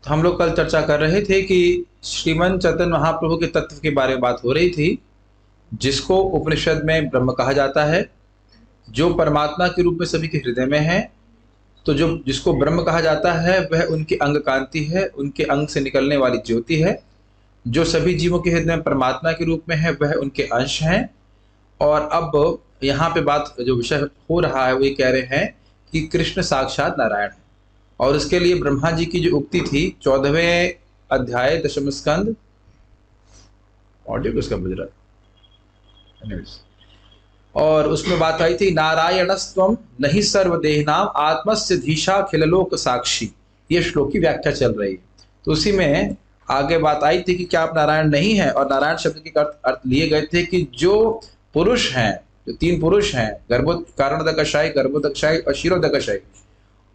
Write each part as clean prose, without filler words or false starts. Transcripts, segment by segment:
तो हम लोग कल चर्चा कर रहे थे कि श्रीमन चैतन्य महाप्रभु के तत्व के बारे में बात हो रही थी, जिसको उपनिषद में ब्रह्म कहा जाता है, जो परमात्मा के रूप में सभी के हृदय में है। तो जो जिसको ब्रह्म कहा जाता है वह उनकी अंग कांति है, उनके अंग से निकलने वाली ज्योति है। जो सभी जीवों के हृदय में परमात्मा के रूप में है वह उनके अंश हैं। और अब यहाँ पे बात जो विषय हो रहा है वो ये कह रहे हैं कि कृष्ण साक्षात नारायण है। और उसके लिए ब्रह्मा जी की जो उक्ति थी 14वें अध्याय 10वें स्कंद, ऑडियो किसका बज रहा है, और उसमें बात आई थी नारायणस्त्वम नहीं सर्वदेहनाम आत्मस्य धीशा खिललोक साक्षी। ये श्लोक की व्याख्या चल रही है। तो उसी में आगे बात आई थी कि क्या आप नारायण नहीं है, और नारायण शब्द के अर्थ लिए गए थे कि जो पुरुष हैं, जो तीन पुरुष हैं, कारणोदकशायी, गर्भोदकशायी और क्षीरोदकशायी,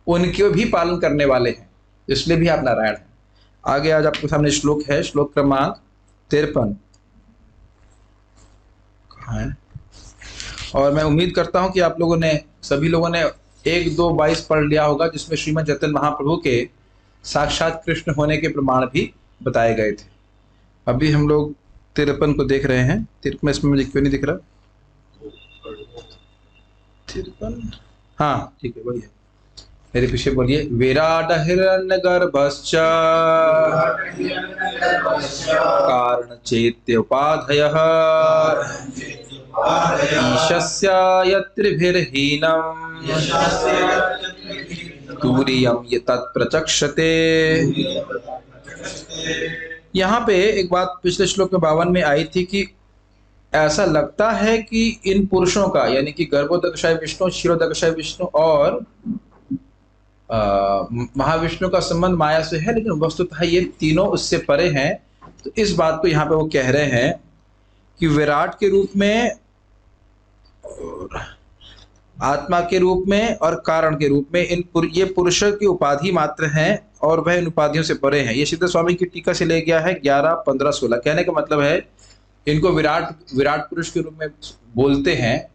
उनके भी पालन करने वाले हैं, इसलिए भी आप नारायण हैं। आगे आज आपके सामने श्लोक है, श्लोक क्रमांक 53 है। और मैं उम्मीद करता हूं कि आप लोगों ने, सभी लोगों ने 1-2-22 पढ़ लिया होगा, जिसमें श्रीमद् चैतन्य महाप्रभु के साक्षात कृष्ण होने के प्रमाण भी बताए गए थे। अभी हम लोग 53 को देख रहे हैं। 53 इसमें मुझे क्यों नहीं दिख रहा? 53, हाँ ठीक है, बोलिए, मेरे पीछे बोलिए। विराट हिरण्य गर्भश्च कारण चेत्य उपाधयः ईशस्य यत्रिभिर्हीनम् तुरीयं ये तत्प्रचक्षते। यहाँ पे एक बात पिछले श्लोक में 52 में आई थी कि ऐसा लगता है कि इन पुरुषों का, यानी कि गर्भोदकशायी विष्णु, क्षीरोदकशायी विष्णु और महाविष्णु का संबंध माया से है, लेकिन वस्तुतः ये तीनों उससे परे हैं। तो इस बात को यहाँ पे वो कह रहे हैं कि विराट के रूप में, आत्मा के रूप में और कारण के रूप में ये पुरुष की उपाधि मात्र हैं और वह इन उपाधियों से परे हैं। ये सिद्ध स्वामी की टीका से ले गया है 11, 15, 16। कहने का मतलब है इनको विराट पुरुष के रूप में बोलते हैं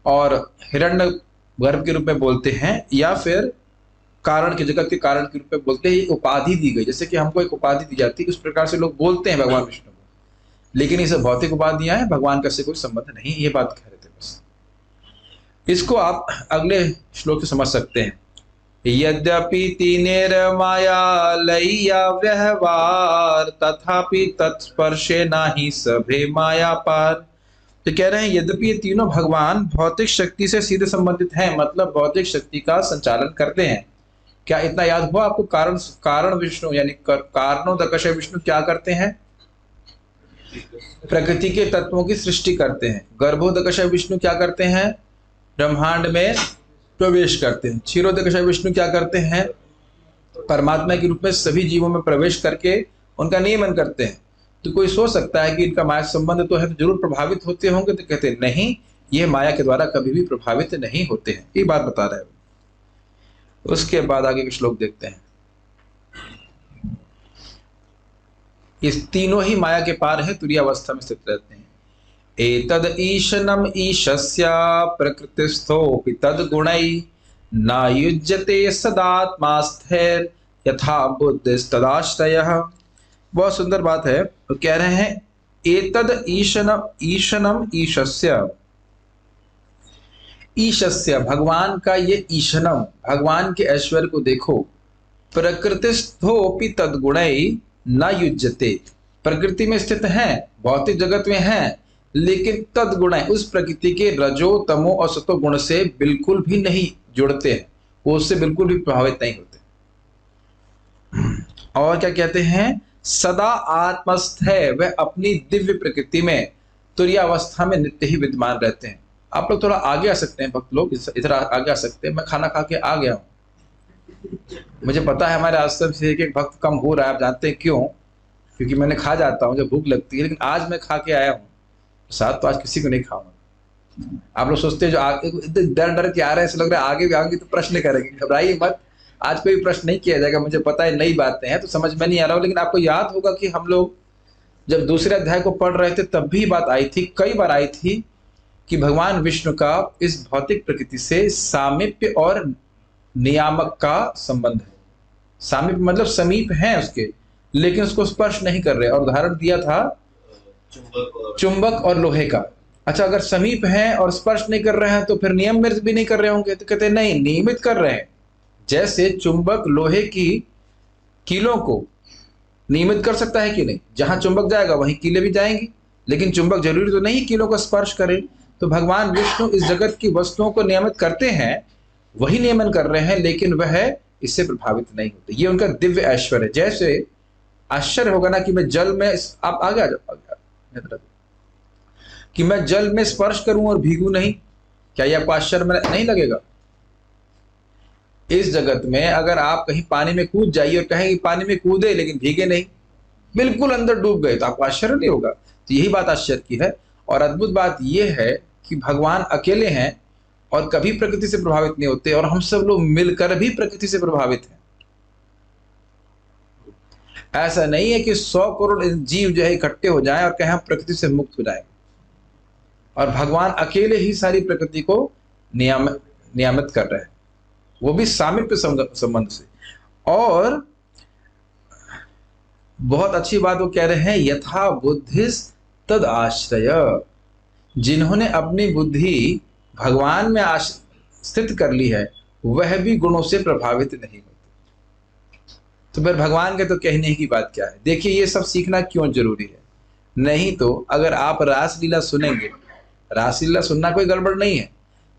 और हिरण्य गर्भ के रूप में बोलते हैं, या फिर कारण के, जगत के कारण के रूप में बोलते हैं। ये उपाधि दी गई, जैसे कि हमको एक उपाधि दी जाती है, उस प्रकार से लोग बोलते हैं भगवान विष्णु को। लेकिन ये सब भौतिक उपाधियां हैं, भगवान का से कोई संबंध नहीं, ये बात कह रहे थे बस। इसको आप अगले श्लोक से समझ सकते हैं। यद्यपि तीनेर माया लैया व्यवहार तथापि तत्स्पर्शे नाही सभे माया पार। तो कह रहे हैं यद्यपि ये तीनों भगवान भौतिक शक्ति से सीधे संबंधित हैं, मतलब भौतिक शक्ति का संचालन करते हैं। क्या इतना याद हुआ आपको? कारण विष्णु यानी कारणोदकशायी विष्णु क्या करते हैं? प्रकृति के तत्वों की सृष्टि करते हैं। गर्भोदकशायी विष्णु क्या करते हैं? ब्रह्मांड में प्रवेश करते हैं। क्षीरोदकशायी विष्णु क्या करते हैं? परमात्मा के रूप में सभी जीवों में प्रवेश करके उनका नियमन करते हैं। तो कोई सोच सकता है कि इनका माया संबंध तो है, तो जरूर प्रभावित होते होंगे। तो कहते हैं नहीं, ये माया के द्वारा कभी भी प्रभावित नहीं होते हैं। ये बात बता रहे हैं। उसके बाद आगे के श्लोक देखते हैं। इस तीनों ही माया के पार है, तुरीयावस्था में स्थित रहते हैं। एतद ईशनम ईशस्य प्रकृतिस्थोऽपि तद्गुणैः न युज्यते सदात्मास्थैर् यथा बुद्धिस्तदाश्रयः। बहुत सुंदर बात है। तो कह रहे हैं एतद ईशनम ईशस्य, ईशस्य भगवान का ये ईशनम, भगवान के ऐश्वर्य को देखो। प्रकृतिस्थोऽपि तद्गुणैः न युज्यते, प्रकृति में स्थित हैं, भौतिक जगत में हैं, लेकिन तद्गुण उस प्रकृति के रजो, तमो और सतो गुण से बिल्कुल भी नहीं जुड़ते हैं, वो उससे बिल्कुल भी प्रभावित नहीं होते। और क्या कहते हैं? सदा आत्मस्थ है, वह अपनी दिव्य प्रकृति में तुरीयावस्था में नित्य ही विद्यमान रहते हैं। आप लोग थोड़ा आगे आ सकते हैं, भक्त लोग इधर आगे आ सकते हैं। मैं खाना खा के आ गया हूँ। मुझे पता है हमारे आश्रम से एक भक्त कम हो रहा है। आप जानते हैं क्यों? क्योंकि मैंने खा जाता हूँ जब भूख लगती है, लेकिन आज मैं खा के आया हूँ। साथ तो आज किसी को नहीं खाऊंगा। आप लोग सोचते हैं जो आगे डर के आ रहे हैं, ऐसा लग रहा है आगे भी आएंगे तो प्रश्न करेंगे। घबराइए मत, आज कोई प्रश्न नहीं किया जाएगा। मुझे पता है नई बातें हैं तो समझ में नहीं आ रहा हो, लेकिन आपको याद होगा कि हम लोग जब दूसरे अध्याय को पढ़ रहे थे तब भी बात आई थी, कई बार आई थी, कि भगवान विष्णु का इस भौतिक प्रकृति से सामीप्य और नियामक का संबंध है। सामीप मतलब समीप हैं उसके, लेकिन उसको स्पर्श नहीं कर रहे। और उदाहरण दिया था चुंबक और लोहे का। अच्छा, अगर समीप हैं और स्पर्श नहीं कर रहे हैं तो फिर नियम में भी नहीं कर रहे होंगे? तो कहते नहीं, नियमित कर रहे हैं। जैसे चुंबक लोहे की कीलों को नियमित कर सकता है कि नहीं? जहां चुंबक जाएगा वहीं कीलें भी जाएंगी, लेकिन चुंबक जरूरी तो नहीं कीलों को स्पर्श करे। तो भगवान विष्णु इस जगत की वस्तुओं को नियमित करते हैं, वही नियमन कर रहे हैं, लेकिन वह इससे प्रभावित नहीं होते। ये उनका दिव्य ऐश्वर्य है। जैसे आश्चर्य होगा ना कि मैं जल में, आप आगे आ जाओ, कि मैं जल में स्पर्श करूं और भीगू नहीं, क्या यह आपको आश्चर्य में नहीं लगेगा? इस जगत में अगर आप कहीं पानी में कूद जाइए और कहें कि पानी में कूदे लेकिन भीगे नहीं, बिल्कुल अंदर डूब गए, तो आपको आश्चर्य नहीं होगा? तो यही बात आश्चर्य की है। और अद्भुत बात यह है कि भगवान अकेले हैं और कभी प्रकृति से प्रभावित नहीं होते, और हम सब लोग मिलकर भी प्रकृति से प्रभावित हैं। ऐसा नहीं है कि 100 करोड़ जीव जो है इकट्ठे हो जाएं और कहें हम प्रकृति से मुक्त हो जाएं, और भगवान अकेले ही सारी प्रकृति को नियमित कर रहे हैं, वो भी सामीप्य संबंध से। और बहुत अच्छी बात वो कह रहे हैं, यथा बुद्धिस तद आश्रय। जिन्होंने अपनी बुद्धि भगवान में स्थित कर ली है, वह भी गुणों से प्रभावित नहीं होते। तो फिर भगवान के तो कहने की बात क्या है? देखिए, ये सब सीखना क्यों जरूरी है। नहीं तो अगर आप रासलीला सुनेंगे, रासलीला सुनना कोई गड़बड़ नहीं है,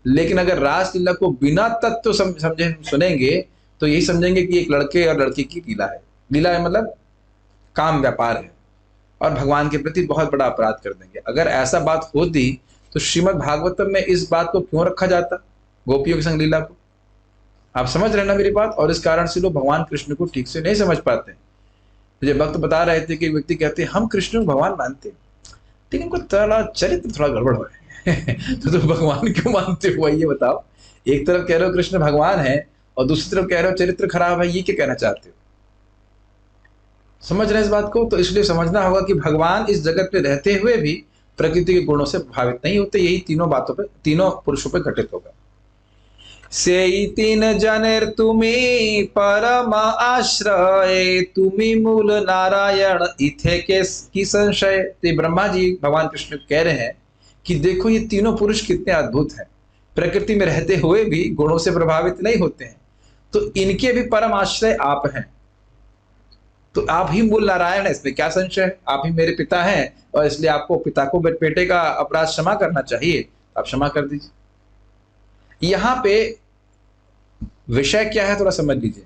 लेकिन अगर रासलीला को बिना तत्व समझे सुनेंगे तो यही समझेंगे कि एक लड़के और लड़की की लीला है। लीला है मतलब काम व्यापार है, और भगवान के प्रति बहुत बड़ा अपराध कर देंगे। अगर ऐसा बात होती तो श्रीमद् भागवतम में इस बात को क्यों रखा जाता, गोपियों के संग लीला को? आप समझ रहे ना मेरी बात? और इस कारण से लोग भगवान कृष्ण को ठीक से नहीं समझ पाते। मुझे भक्त बता रहे थे कि एक व्यक्ति कहते हैं हम कृष्ण को भगवान मानते, लेकिन उनको थोड़ा चरित्र थोड़ा गड़बड़ हो है। तो तुम भगवान क्यों मानते हो, ये बताओ? एक तरफ कह रहे हो कृष्ण भगवान है और दूसरी तरफ कह रहे हो चरित्र खराब है, ये क्या कहना चाहते हो? समझ रहे इस बात को? तो इसलिए समझना होगा कि भगवान इस जगत में रहते हुए भी प्रकृति के गुणों से प्रभावित नहीं होते। यही तीनों बातों पे, तीनों पुरुषों पे घटित होगा। से तीन जनेर तुम्ही परम आश्रय, तुम्ही मूल नारायण इथे के की संशय। तो ब्रह्मा जी भगवान कृष्ण कह रहे हैं कि देखो ये तीनों पुरुष कितने अद्भुत हैं, प्रकृति में रहते हुए भी गुणों से प्रभावित नहीं होते हैं, तो इनके भी परम आश्रय आप हैं। तो आप ही मूल नारायण है, इसमें क्या संशय है? आप ही मेरे पिता हैं और इसलिए आपको पिता को बेटे का अपराध क्षमा करना चाहिए, आप क्षमा कर दीजिए। यहां पे विषय क्या है थोड़ा समझ लीजिए।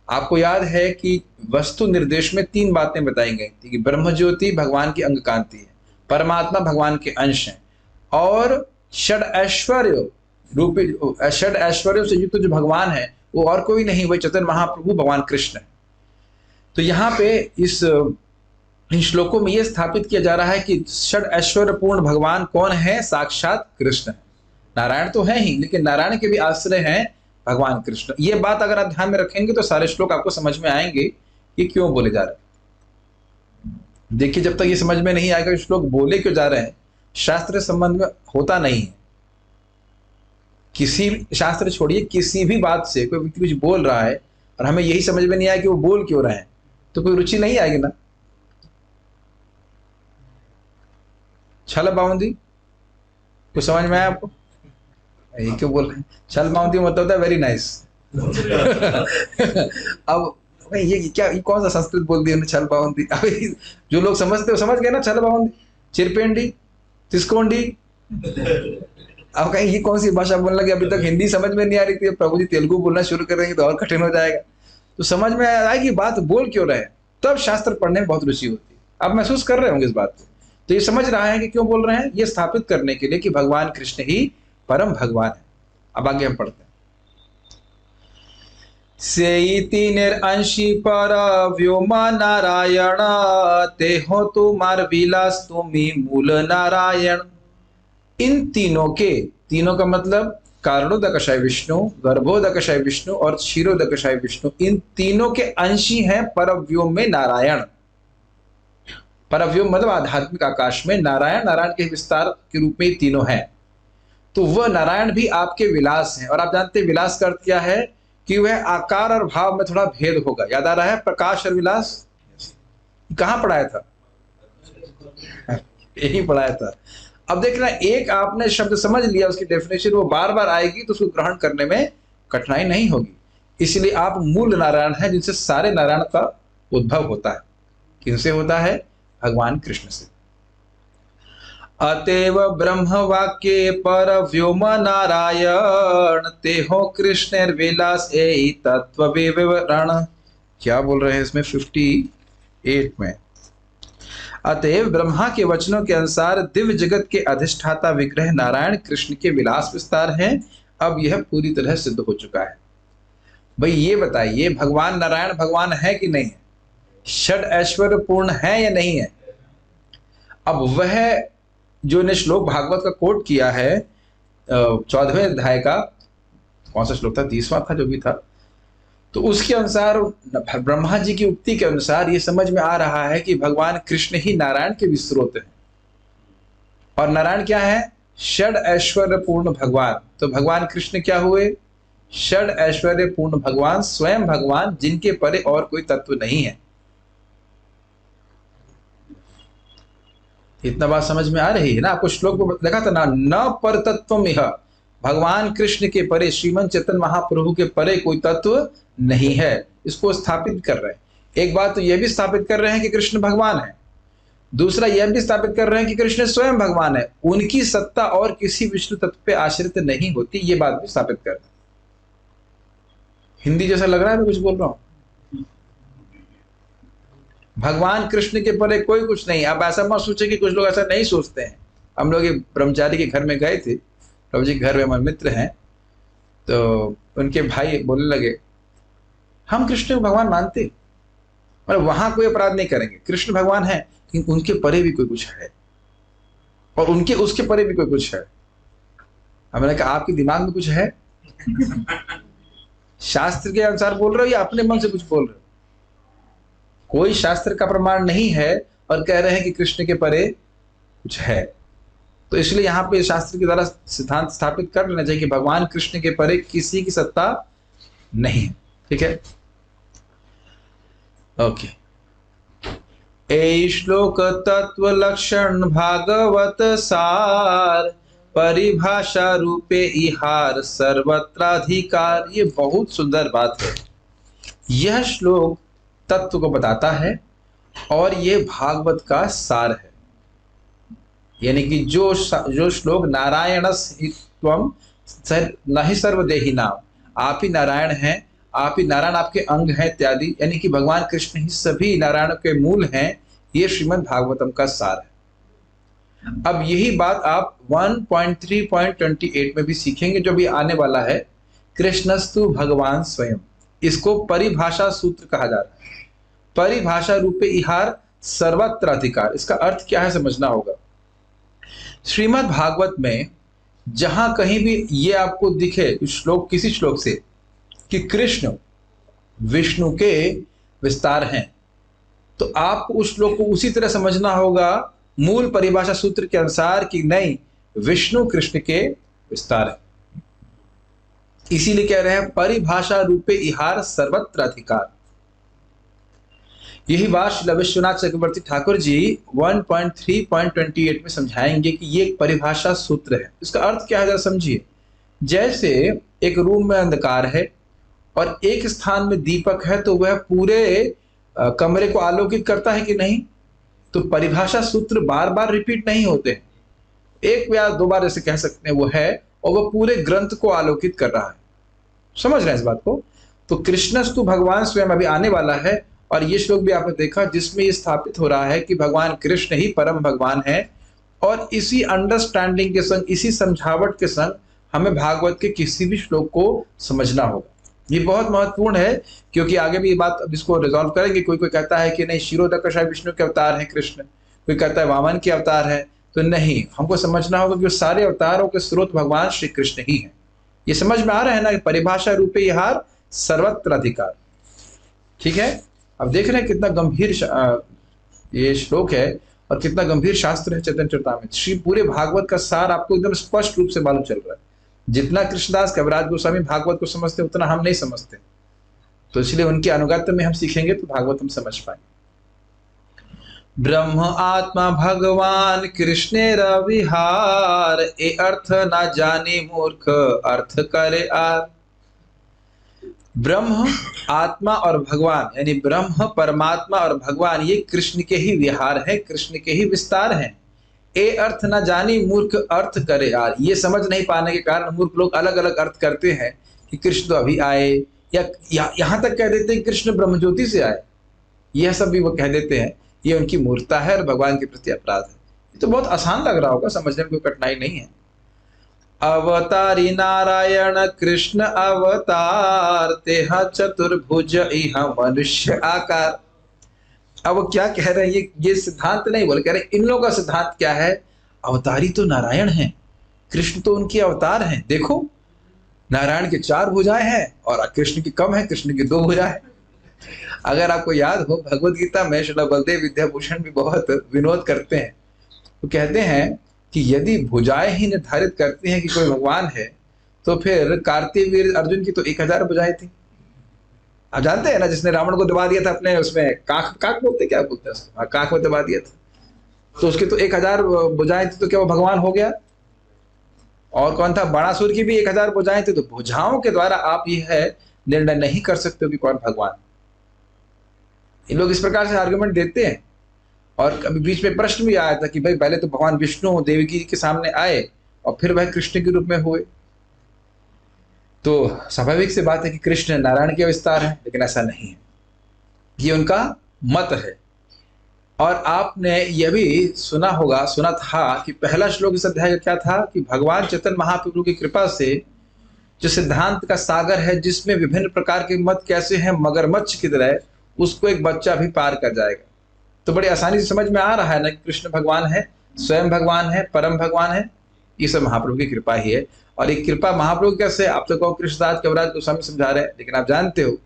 आपको याद है कि वस्तु निर्देश में 3 बातें बताई गई थी कि ब्रह्म ज्योति भगवान की अंग कांति है, परमात्मा भगवान के अंश हैं, और षड ऐश्वर्य रूपी, षड ऐश्वर्यों से युक्त जो भगवान है वो और कोई नहीं, वही चैतन्य महाप्रभु भगवान कृष्ण है। तो यहाँ पे इन श्लोकों में यह स्थापित किया जा रहा है कि षड ऐश्वर्य पूर्ण भगवान कौन है? साक्षात कृष्ण है। नारायण तो है ही, लेकिन नारायण के भी आश्रय हैं भगवान कृष्ण। ये बात अगर आप ध्यान में रखेंगे तो सारे श्लोक आपको समझ में आएंगे कि क्यों बोले जा रहे हैं। देखिए, जब तक ये समझ में नहीं आएगा श्लोक बोले क्यों जा रहे हैं, शास्त्र संबंध में होता नहीं है। किसी शास्त्र छोड़िए, किसी भी बात से कोई व्यक्ति कुछ बोल रहा है और हमें यही समझ में नहीं आया कि वो बोल क्यों रहे हैं, तो कोई रुचि नहीं आएगी ना। छल बाउंदी कुछ समझ में आया आपको? ये क्यों बोल रहे हैं? छल बाउंदी मतलब होता है वेरी नाइस। अब ये क्या, ये कौन सा संस्कृत बोल दिया छल बाउंदी? जो लोग समझते हो समझ गए ना, छल बाउंदी, चिरपेंडी, तिस्कोंडी। अब कहीं ये कौन सी भाषा बोलने लगे? अभी तक हिंदी समझ में नहीं आ रही थी, प्रभु जी तेलुगु बोलना शुरू करेंगे तो और कठिन हो जाएगा। तो समझ में आएगी बात बोल क्यों रहे हैं, तब शास्त्र पढ़ने में बहुत रुचि होती है। आप महसूस कर रहे होंगे इस बात को। तो ये समझ रहा है कि क्यों बोल रहे हैं, ये स्थापित करने के लिए कि भगवान कृष्ण ही परम भगवान है। अब आगे हम पढ़ते हैं। सेइति निरअंशी पर व्योमा नारायण, ते हो तुमार विलास तुम्ही मूल नारायण। इन तीनों के, तीनों का मतलब कारणोदकशाय विष्णु, गर्भोदकशाय विष्णु और क्षीरोदकशाय विष्णु, इन तीनों के अंशी हैं परव्योम में नारायण। परव्योम मतलब आध्यात्मिक आकाश में नारायण, नारायण के विस्तार के रूप में तीनों हैं। तो वह नारायण भी आपके विलास हैं। और आप जानते हैं विलास का अर्थ क्या है? कि कि वह आकार और भाव में थोड़ा भेद होगा। याद आ रहा है प्रकाश और विलास? कहाँ पढ़ाया था? यही पढ़ाया था। अब देखना, एक आपने शब्द समझ लिया, उसकी डेफिनेशन वो बार बार आएगी तो उसको ग्रहण करने में कठिनाई नहीं होगी। इसलिए आप मूल नारायण हैं, जिनसे सारे नारायण का उद्भव होता है। किनसे होता है? भगवान कृष्ण से। अतएव ब्रह्म वाक्य पर व्योम नारायण तेहो कृष्ण विलास ए तत्व विवरण। क्या बोल रहे हैं इसमें 58 में? अतएव ब्रह्मा के वचनों के अनुसार दिव्य जगत के अधिष्ठाता विग्रह नारायण कृष्ण के विलास विस्तार हैं। अब यह पूरी तरह सिद्ध हो चुका है। भाई ये बताइए, भगवान नारायण भगवान है कि नहीं है? षड ऐश्वर्य पूर्ण है या नहीं है? अब वह जो ने श्लोक भागवत का कोट किया है 14वें अध्याय का, कौन सा श्लोक था? 30वां था, जो भी था। तो उसके अनुसार ब्रह्मा जी की उक्ति के अनुसार ये समझ में आ रहा है कि भगवान कृष्ण ही नारायण के भी स्रोत हैं। और नारायण क्या है? षड ऐश्वर्य पूर्ण भगवान। तो भगवान कृष्ण क्या हुए? षड ऐश्वर्य पूर्ण भगवान, स्वयं भगवान, जिनके परे और कोई तत्व नहीं है। इतना बात समझ में आ रही है ना? आपको श्लोक में लिखा था ना, न पर तत्व इह, भगवान कृष्ण के परे, श्रीमन चैतन्य महाप्रभु के परे कोई तत्व नहीं है। इसको स्थापित कर रहे हैं। एक बात तो यह भी स्थापित कर रहे हैं कि कृष्ण भगवान है, दूसरा यह भी स्थापित कर रहे हैं कि कृष्ण स्वयं भगवान है, उनकी सत्ता और किसी विष्णु तत्व पे आश्रित नहीं होती, ये बात भी स्थापित कर रहे हैं। हिंदी जैसा लग रहा है मैं कुछ बोल रहा हूं? भगवान कृष्ण के परे कोई कुछ नहीं। अब ऐसा मत सोचे कि कुछ लोग ऐसा नहीं सोचते हैं। हम लोग एक ब्रह्मचारी के घर में गए थे, प्रभु जी के घर में हमारे मित्र हैं, तो उनके भाई बोलने लगे, हम कृष्ण को भगवान मानते, और वहां कोई अपराध नहीं करेंगे, कृष्ण भगवान है, लेकिन उनके परे भी कोई कुछ है, और उनके उसके परे भी कोई कुछ है। हमने कहा आपके दिमाग में कुछ है? शास्त्र के अनुसार बोल रहे हो या अपने मन से कुछ बोल रहे हो? कोई शास्त्र का प्रमाण नहीं है और कह रहे हैं कि कृष्ण के परे कुछ है। तो इसलिए यहाँ पे शास्त्र के द्वारा सिद्धांत स्थापित कर लेना चाहिए कि भगवान कृष्ण के परे किसी की सत्ता नहीं है। ठीक है, ओके। ए श्लोक तत्व लक्षण भागवत सार परिभाषा रूपे इहार सर्वत्राधिकार। ये बहुत सुंदर बात है। यह श्लोक तत्व को बताता है और ये भागवत का सार है। यानी कि जो श्लोक नारायणस्त्वं नहि सर्वदेही नाम, आप ही नारायण हैं, आप ही नारायण आपके अंग हैं इत्यादि, यानी कि भगवान कृष्ण ही सभी नारायण के मूल हैं, ये श्रीमद् भागवतम का सार है। अब यही बात आप 1.3.28 में भी सीखेंगे, जो भी आने वाला है। कृष्णस्तु भगवान स्वयं, इसको परिभाषा सूत्र कहा जा रहा है। परिभाषा रूपे इहार सर्वत्र अधिकार, इसका अर्थ क्या है समझना होगा। श्रीमद् भागवत में जहां कहीं भी ये आपको दिखे श्लोक, किसी श्लोक से, कि कृष्ण विष्णु के विस्तार हैं, तो आपको उस श्लोक को उसी तरह समझना होगा मूल परिभाषा सूत्र के अनुसार कि नहीं, विष्णु कृष्ण के विस्तार है। इसीलिए कह रहे हैं परिभाषा रूपे इहार सर्वत्र अधिकार। यही बात श्री विश्वनाथ चक्रवर्ती ठाकुर जी 1.3.28 में समझाएंगे कि ये एक परिभाषा सूत्र है। इसका अर्थ क्या है जरा समझिए। जैसे एक रूम में अंधकार है और एक स्थान में दीपक है, तो वह पूरे कमरे को आलोकित करता है कि नहीं? तो परिभाषा सूत्र बार बार रिपीट नहीं होते हैं, एक या दो बार ऐसे कह सकते हैं वो है, और वह पूरे ग्रंथ को आलोकित कर रहा है। समझ रहे हैं इस बात को? तो कृष्णस्तु भगवान स्वयं अभी आने वाला है, और ये श्लोक भी आपने देखा जिसमें ये स्थापित हो रहा है कि भगवान कृष्ण ही परम भगवान है। और इसी अंडरस्टैंडिंग के संग, इसी समझावट के संग हमें भागवत के किसी भी श्लोक को समझना होगा। ये बहुत महत्वपूर्ण है, क्योंकि आगे भी ये बात अब इसको रिजॉल्व करेंगे। कोई कोई कहता है कि नहीं, क्षीरोदकशाय विष्णु के अवतार हैं कृष्ण, कोई कहता है वामन के अवतार है, तो नहीं, हमको समझना होगा कि सारे अवतारों के स्रोत भगवान श्री कृष्ण ही हैं। ये समझ में आ रहा है ना? परिभाषा रूपे इहार सर्वत्र अधिकार। ठीक है, अब देख रहे हैं कितना गंभीर ये श्लोक है और कितना गंभीर शास्त्र है चैतन्य चरितामृत। श्री पूरे भागवत का सार आपको एकदम स्पष्ट रूप से मालूम चल रहा है। जितना कृष्णदास कविराज गोस्वामी भागवत को समझते उतना हम नहीं समझते, तो इसलिए उनके अनुगत्य में हम सीखेंगे तो भागवत हम समझ पाएंगे। ब्रह्म आत्मा भगवान कृष्ण रविहार, ए अर्थ ना जाने मूर्ख अर्थ करे आर। ब्रह्म आत्मा और भगवान यानी ब्रह्म परमात्मा और भगवान ये कृष्ण के ही विहार है, कृष्ण के ही विस्तार हैं। ए अर्थ ना जानी मूर्ख अर्थ करे आर, ये समझ नहीं पाने के कारण मूर्ख लोग अलग अलग अर्थ करते हैं कि कृष्ण तो अभी आए, या यहाँ तक कह देते हैं कृष्ण ब्रह्मज्योति से आए, यह सब भी वो कह देते हैं। ये उनकी मूर्खता है और भगवान के प्रति अपराध है। ये तो बहुत आसान लग रहा होगा, समझने में कोई कठिनाई नहीं है। अवतारी नारायण कृष्ण अवतार, तेहा चतुर्भुज इह मनुष्य आकार। अब वो क्या कह रहे हैं, ये सिद्धांत नहीं बोले, कह रहे इन लोगों का सिद्धांत क्या है, अवतारी तो नारायण हैं, कृष्ण तो उनके अवतार हैं। देखो नारायण के 4 भुजाएं हैं और कृष्ण की कम है, कृष्ण की 2 भुजाएं। अगर आपको याद हो भगवत गीता में श्रील बलदेव विद्याभूषण भी बहुत विनोद करते हैं। वो कहते हैं कि यदि भुजाएं ही निर्धारित करती हैं कि कोई भगवान है, तो फिर कार्तिवीर अर्जुन की तो 1000 भुजाएं थी। आप जानते हैं ना, जिसने रावण को दबा दिया था अपने उसमें काक बोलते, क्या बोलते हैं उसको, काक में दबा दिया था, तो उसकी तो 1000 भुजाएं थी, तो क्या वो भगवान हो गया? और कौन था, बाणासुर की भी 1000 भुजाएं थी। तो भुजाओं के द्वारा आप यह निर्णय नहीं कर सकते हो कि कौन भगवान। इन लोग इस प्रकार से आर्गुमेंट देते हैं। और कभी बीच में प्रश्न भी आया था कि भाई पहले तो भगवान विष्णु देवकी के सामने आए और फिर वह कृष्ण के रूप में हुए, तो स्वाभाविक सी बात है कि कृष्ण नारायण के विस्तार है, लेकिन ऐसा नहीं है, ये उनका मत है। और आपने यह भी सुना था कि पहला श्लोक इस अध्याय का क्या था कि भगवान चैतन्य महाप्रभु की कृपा से जो सिद्धांत का सागर है, जिसमें विभिन्न प्रकार के मत कैसे हैं मगरमच्छ की तरह, उसको एक बच्चा भी पार कर जाएगा। तो बड़ी आसानी से समझ में आ रहा है ना, कृष्ण भगवान है, स्वयं भगवान है, परम भगवान है, ये सब महाप्रभु की कृपा ही है। और एक कृपा महाप्रभु कैसे, आप तो कहो कृष्णदास कविराज गोस्वामी समझा रहे हैं, लेकिन आप जानते हो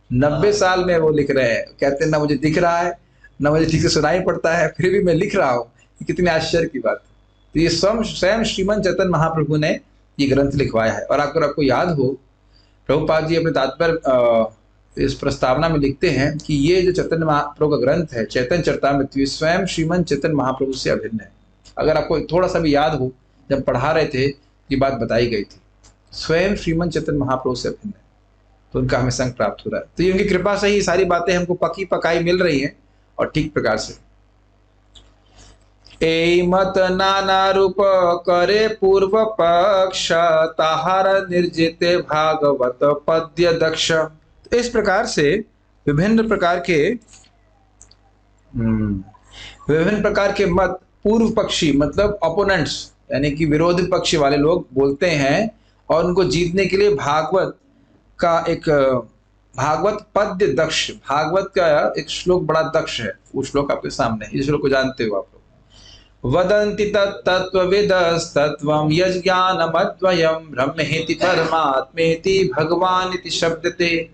90 साल में वो लिख रहे हैं, कहते हैं ना मुझे दिख रहा है ना मुझे ठीक से सुनाई पड़ता है, फिर भी मैं लिख रहा हूँ, कितने आश्चर्य की बात है। तो ये स्वयं श्रीमन चैतन्य महाप्रभु ने ये ग्रंथ लिखवाया है। और आपको याद हो प्रभुपाद जी अपने तात्पर्य इस प्रस्तावना में लिखते हैं कि ये जो चैतन्य महाप्रभु का ग्रंथ है चैतन्य चरितामृत, स्वयं श्रीमन चैतन्य महाप्रभु से अभिन्न है। अगर आपको थोड़ा सा भी याद हो, जब पढ़ा रहे थे ये बात बताई गई थी, स्वयं श्रीमन चैतन्य महाप्रभु से अभिन्न है, तो उनका हमें संग प्राप्त हो रहा है। तो ये उनकी कृपा से ही सारी बातें हमको पकी पकाई मिल रही हैं और ठीक प्रकार से। ए मत नाना रूप करे पूर्व पक्ष, ताहार निर्जिते भागवत पद्य दक्ष। तो इस प्रकार से विभिन्न प्रकार के मत पूर्व पक्षी मतलब ओपोनेंट्स यानी कि विरोधी पक्ष वाले लोग बोलते हैं, और उनको जीतने के लिए भागवत का एक भागवत पद्य दक्ष, भागवत का एक श्लोक बड़ा दक्ष है, वो श्लोक आपके सामने है। इस श्लोक को जानते हो आप लोग। वदन्ति तत्त्वविदस्तत्त्वं यज्ञानमद्वयं ब्रह्मेति परमात्मेति भगवान इति शब्दते।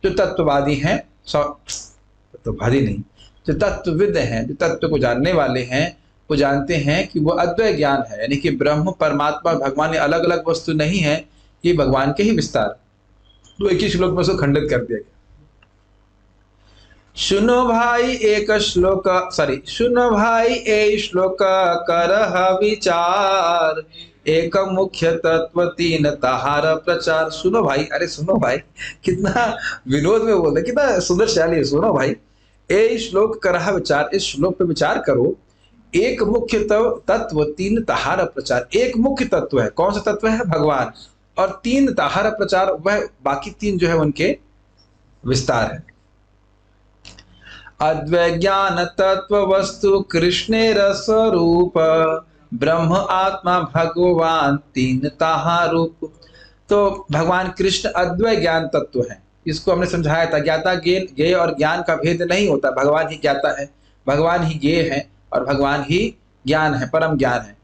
जो तत्ववादी हैं, तत्ववादी नहीं, जो तत्वविद हैं, जो तत्व को जानने वाले हैं, वो जानते हैं कि वो अद्वय ज्ञान है, यानी कि ब्रह्म परमात्मा भगवान ये अलग अलग वस्तु नहीं है, ये भगवान के ही विस्तार। तो एक ही श्लोक में उसको खंडित कर दिया गया। सुनो भाई ए श्लोक करह विचार, एक मुख्य तत्व तीन तहार प्रचार। सुनो भाई, अरे सुनो भाई, कितना विनोद में बोल रहे, कितना सुंदर शैली है। सुनो भाई, ए श्लोक करह विचार, इस श्लोक पे विचार करो। एक मुख्य तत्व तीन तहार प्रचार, एक मुख्य तत्व है, कौन सा तत्व है? भगवान। और तीन तहार प्रचार, वह बाकी तीन जो है उनके विस्तार है। अद्वय ज्ञान तत्व वस्तु कृष्णे रसरूप, ब्रह्म आत्मा भगवान तीन ताहा रूप। तो भगवान कृष्ण अद्वय ज्ञान तत्व है। इसको हमने समझाया था, ज्ञाता ज्ञेय और ज्ञान का भेद नहीं होता, भगवान ही ज्ञाता है, भगवान ही ज्ञेय है और भगवान ही ज्ञान है, परम ज्ञान है।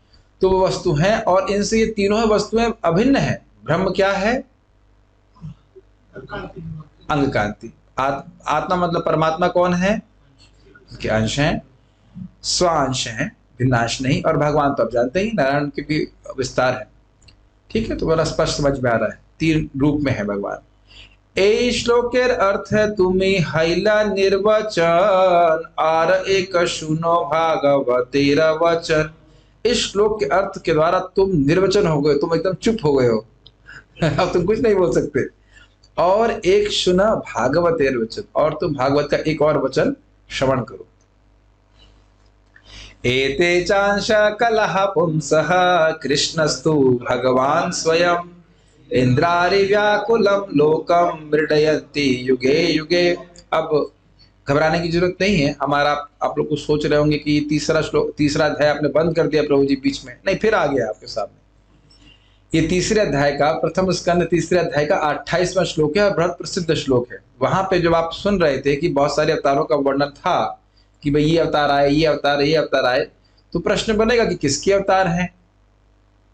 तो वो वस्तु है और इनसे ये तीनों वस्तुएं अभिन्न है। ब्रह्म क्या है? अंग कांति। आत्मा मतलब परमात्मा कौन है? के अंश हैं, स्वांश हैं, भिन्नांश नहीं। और भगवान तो आप जानते ही नारायण के भी विस्तार है, ठीक है, तो बड़ा स्पष्ट समझ में आ रहा है, 3 रूप में है भगवान। ए श्लोकेर अर्थ है तुम्हें हैला निर्वचन आर एक सुनो भागवतेर वचन। इस श्लोक के अर्थ के द्वारा तुम निर्वचन हो गए, तुम एकदम चुप हो गए हो अब तुम कुछ नहीं बोल सकते। और एक सुना भागवतेर वचन, और तुम भागवत का एक और वचन श्रवण करो। एते चांश कलह पुंसः कृष्णस्तु भगवान स्वयं इंद्रारि व्याकुलम लोकम मृडयन्ति युगे युगे। अब घबराने की जरूरत नहीं है। हमारा आप लोग को सोच रहे होंगे कि तीसरा अध्याय आपने बंद कर दिया प्रभु जी बीच में, नहीं, फिर आ गया आपके सामने। ये तीसरे अध्याय का, प्रथम स्कंद तीसरे अध्याय का 28वां श्लोक है और बहुत प्रसिद्ध श्लोक है। वहां पे जब आप सुन रहे थे कि बहुत सारे अवतारों का वर्णन था कि भाई ये अवतार आए, ये अवतार, ये अवतार आए, तो प्रश्न बनेगा कि किसके अवतार हैं।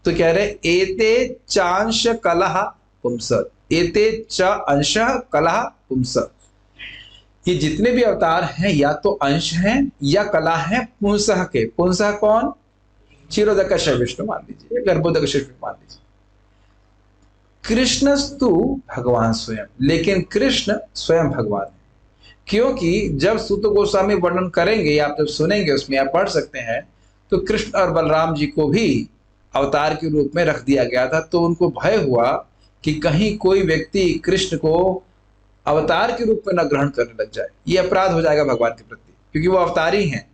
तो कह रहे एते चांश कलह पुंस, एते च अंश कलह पुंस। ये जितने भी अवतार हैं या तो अंश हैं या कला हैं पुंसः के। पुंसः कौन? क्षीरोदक विष्णु मान लीजिए, गर्भोदक विष्णु मान लीजिए। कृष्णस्तु भगवान स्वयं, लेकिन कृष्ण स्वयं भगवान है। क्योंकि जब सूत गोस्वामी वर्णन करेंगे, आप जब सुनेंगे उसमें आप पढ़ सकते हैं, तो कृष्ण और बलराम जी को भी अवतार के रूप में रख दिया गया था। तो उनको भय हुआ कि कहीं कोई व्यक्ति कृष्ण को अवतार के रूप में न ग्रहण करने लग जाए, ये अपराध हो जाएगा भगवान के प्रति, क्योंकि वो अवतारी हैं,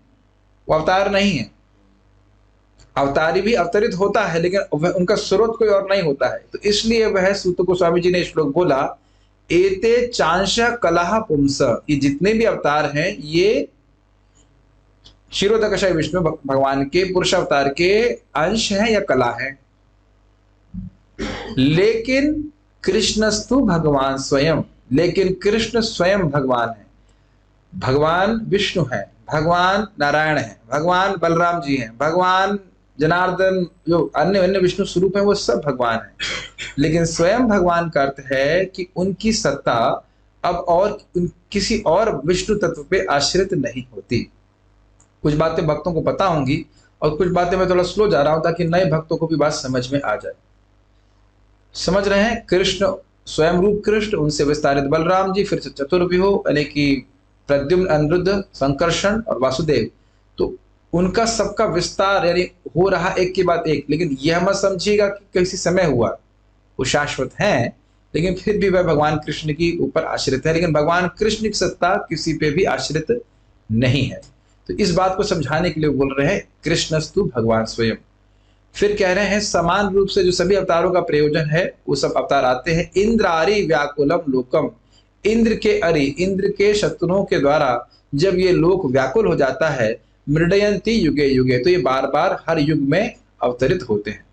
वो अवतार नहीं है। अवतारी भी अवतरित होता है, लेकिन उनका स्रोत कोई और नहीं होता है। तो इसलिए वह सूत गोस्वामी जी ने श्लोक बोला, एते चांश कलह पुंस, ये जितने भी अवतार हैं ये क्षीरोदक विष्णु भगवान के पुरुष अवतार के अंश हैं या कला हैं। लेकिन कृष्णस्तु भगवान स्वयं, लेकिन कृष्ण स्वयं भगवान है। भगवान विष्णु है, भगवान नारायण है, भगवान बलराम जी हैं, भगवान जनार्दन, जो अन्य अन्य विष्णु स्वरूप है वो सब भगवान है। लेकिन स्वयं भगवान का अर्थ है कि उनकी सत्ता अब और किसी और विष्णु तत्व पे आश्रित नहीं होती। कुछ बातें भक्तों को पता होंगी और कुछ बातें मैं थोड़ा स्लो जा रहा हूं ताकि नए भक्तों को भी बात समझ में आ जाए। समझ रहे हैं? कृष्ण स्वयं रूप कृष्ण, उनसे विस्तारित बलराम जी, फिर से चतुर्व्यूह यानी कि प्रद्युम्न, अनिरुद्ध, संकर्षण और वासुदेव। तो उनका सबका विस्तार यानी हो रहा एक के बाद एक। लेकिन यह मत समझिएगा कि किसी समय हुआ, वो शाश्वत हैं, लेकिन फिर भी वह भगवान कृष्ण की ऊपर आश्रित है। लेकिन भगवान कृष्ण की सत्ता किसी पे भी आश्रित नहीं है। तो इस बात को समझाने के लिए बोल रहे हैं कृष्णस्तु भगवान स्वयं। फिर कह रहे हैं समान रूप से जो सभी अवतारों का प्रयोजन है वो सब अवतार आते हैं। इंद्रारि व्याकुलम लोकम, इंद्र के अरि, इंद्र के शत्रुओं के द्वारा जब ये लोक व्याकुल हो जाता है, मृडयंती युगे युगे, तो ये बार बार हर युग में अवतरित होते हैं।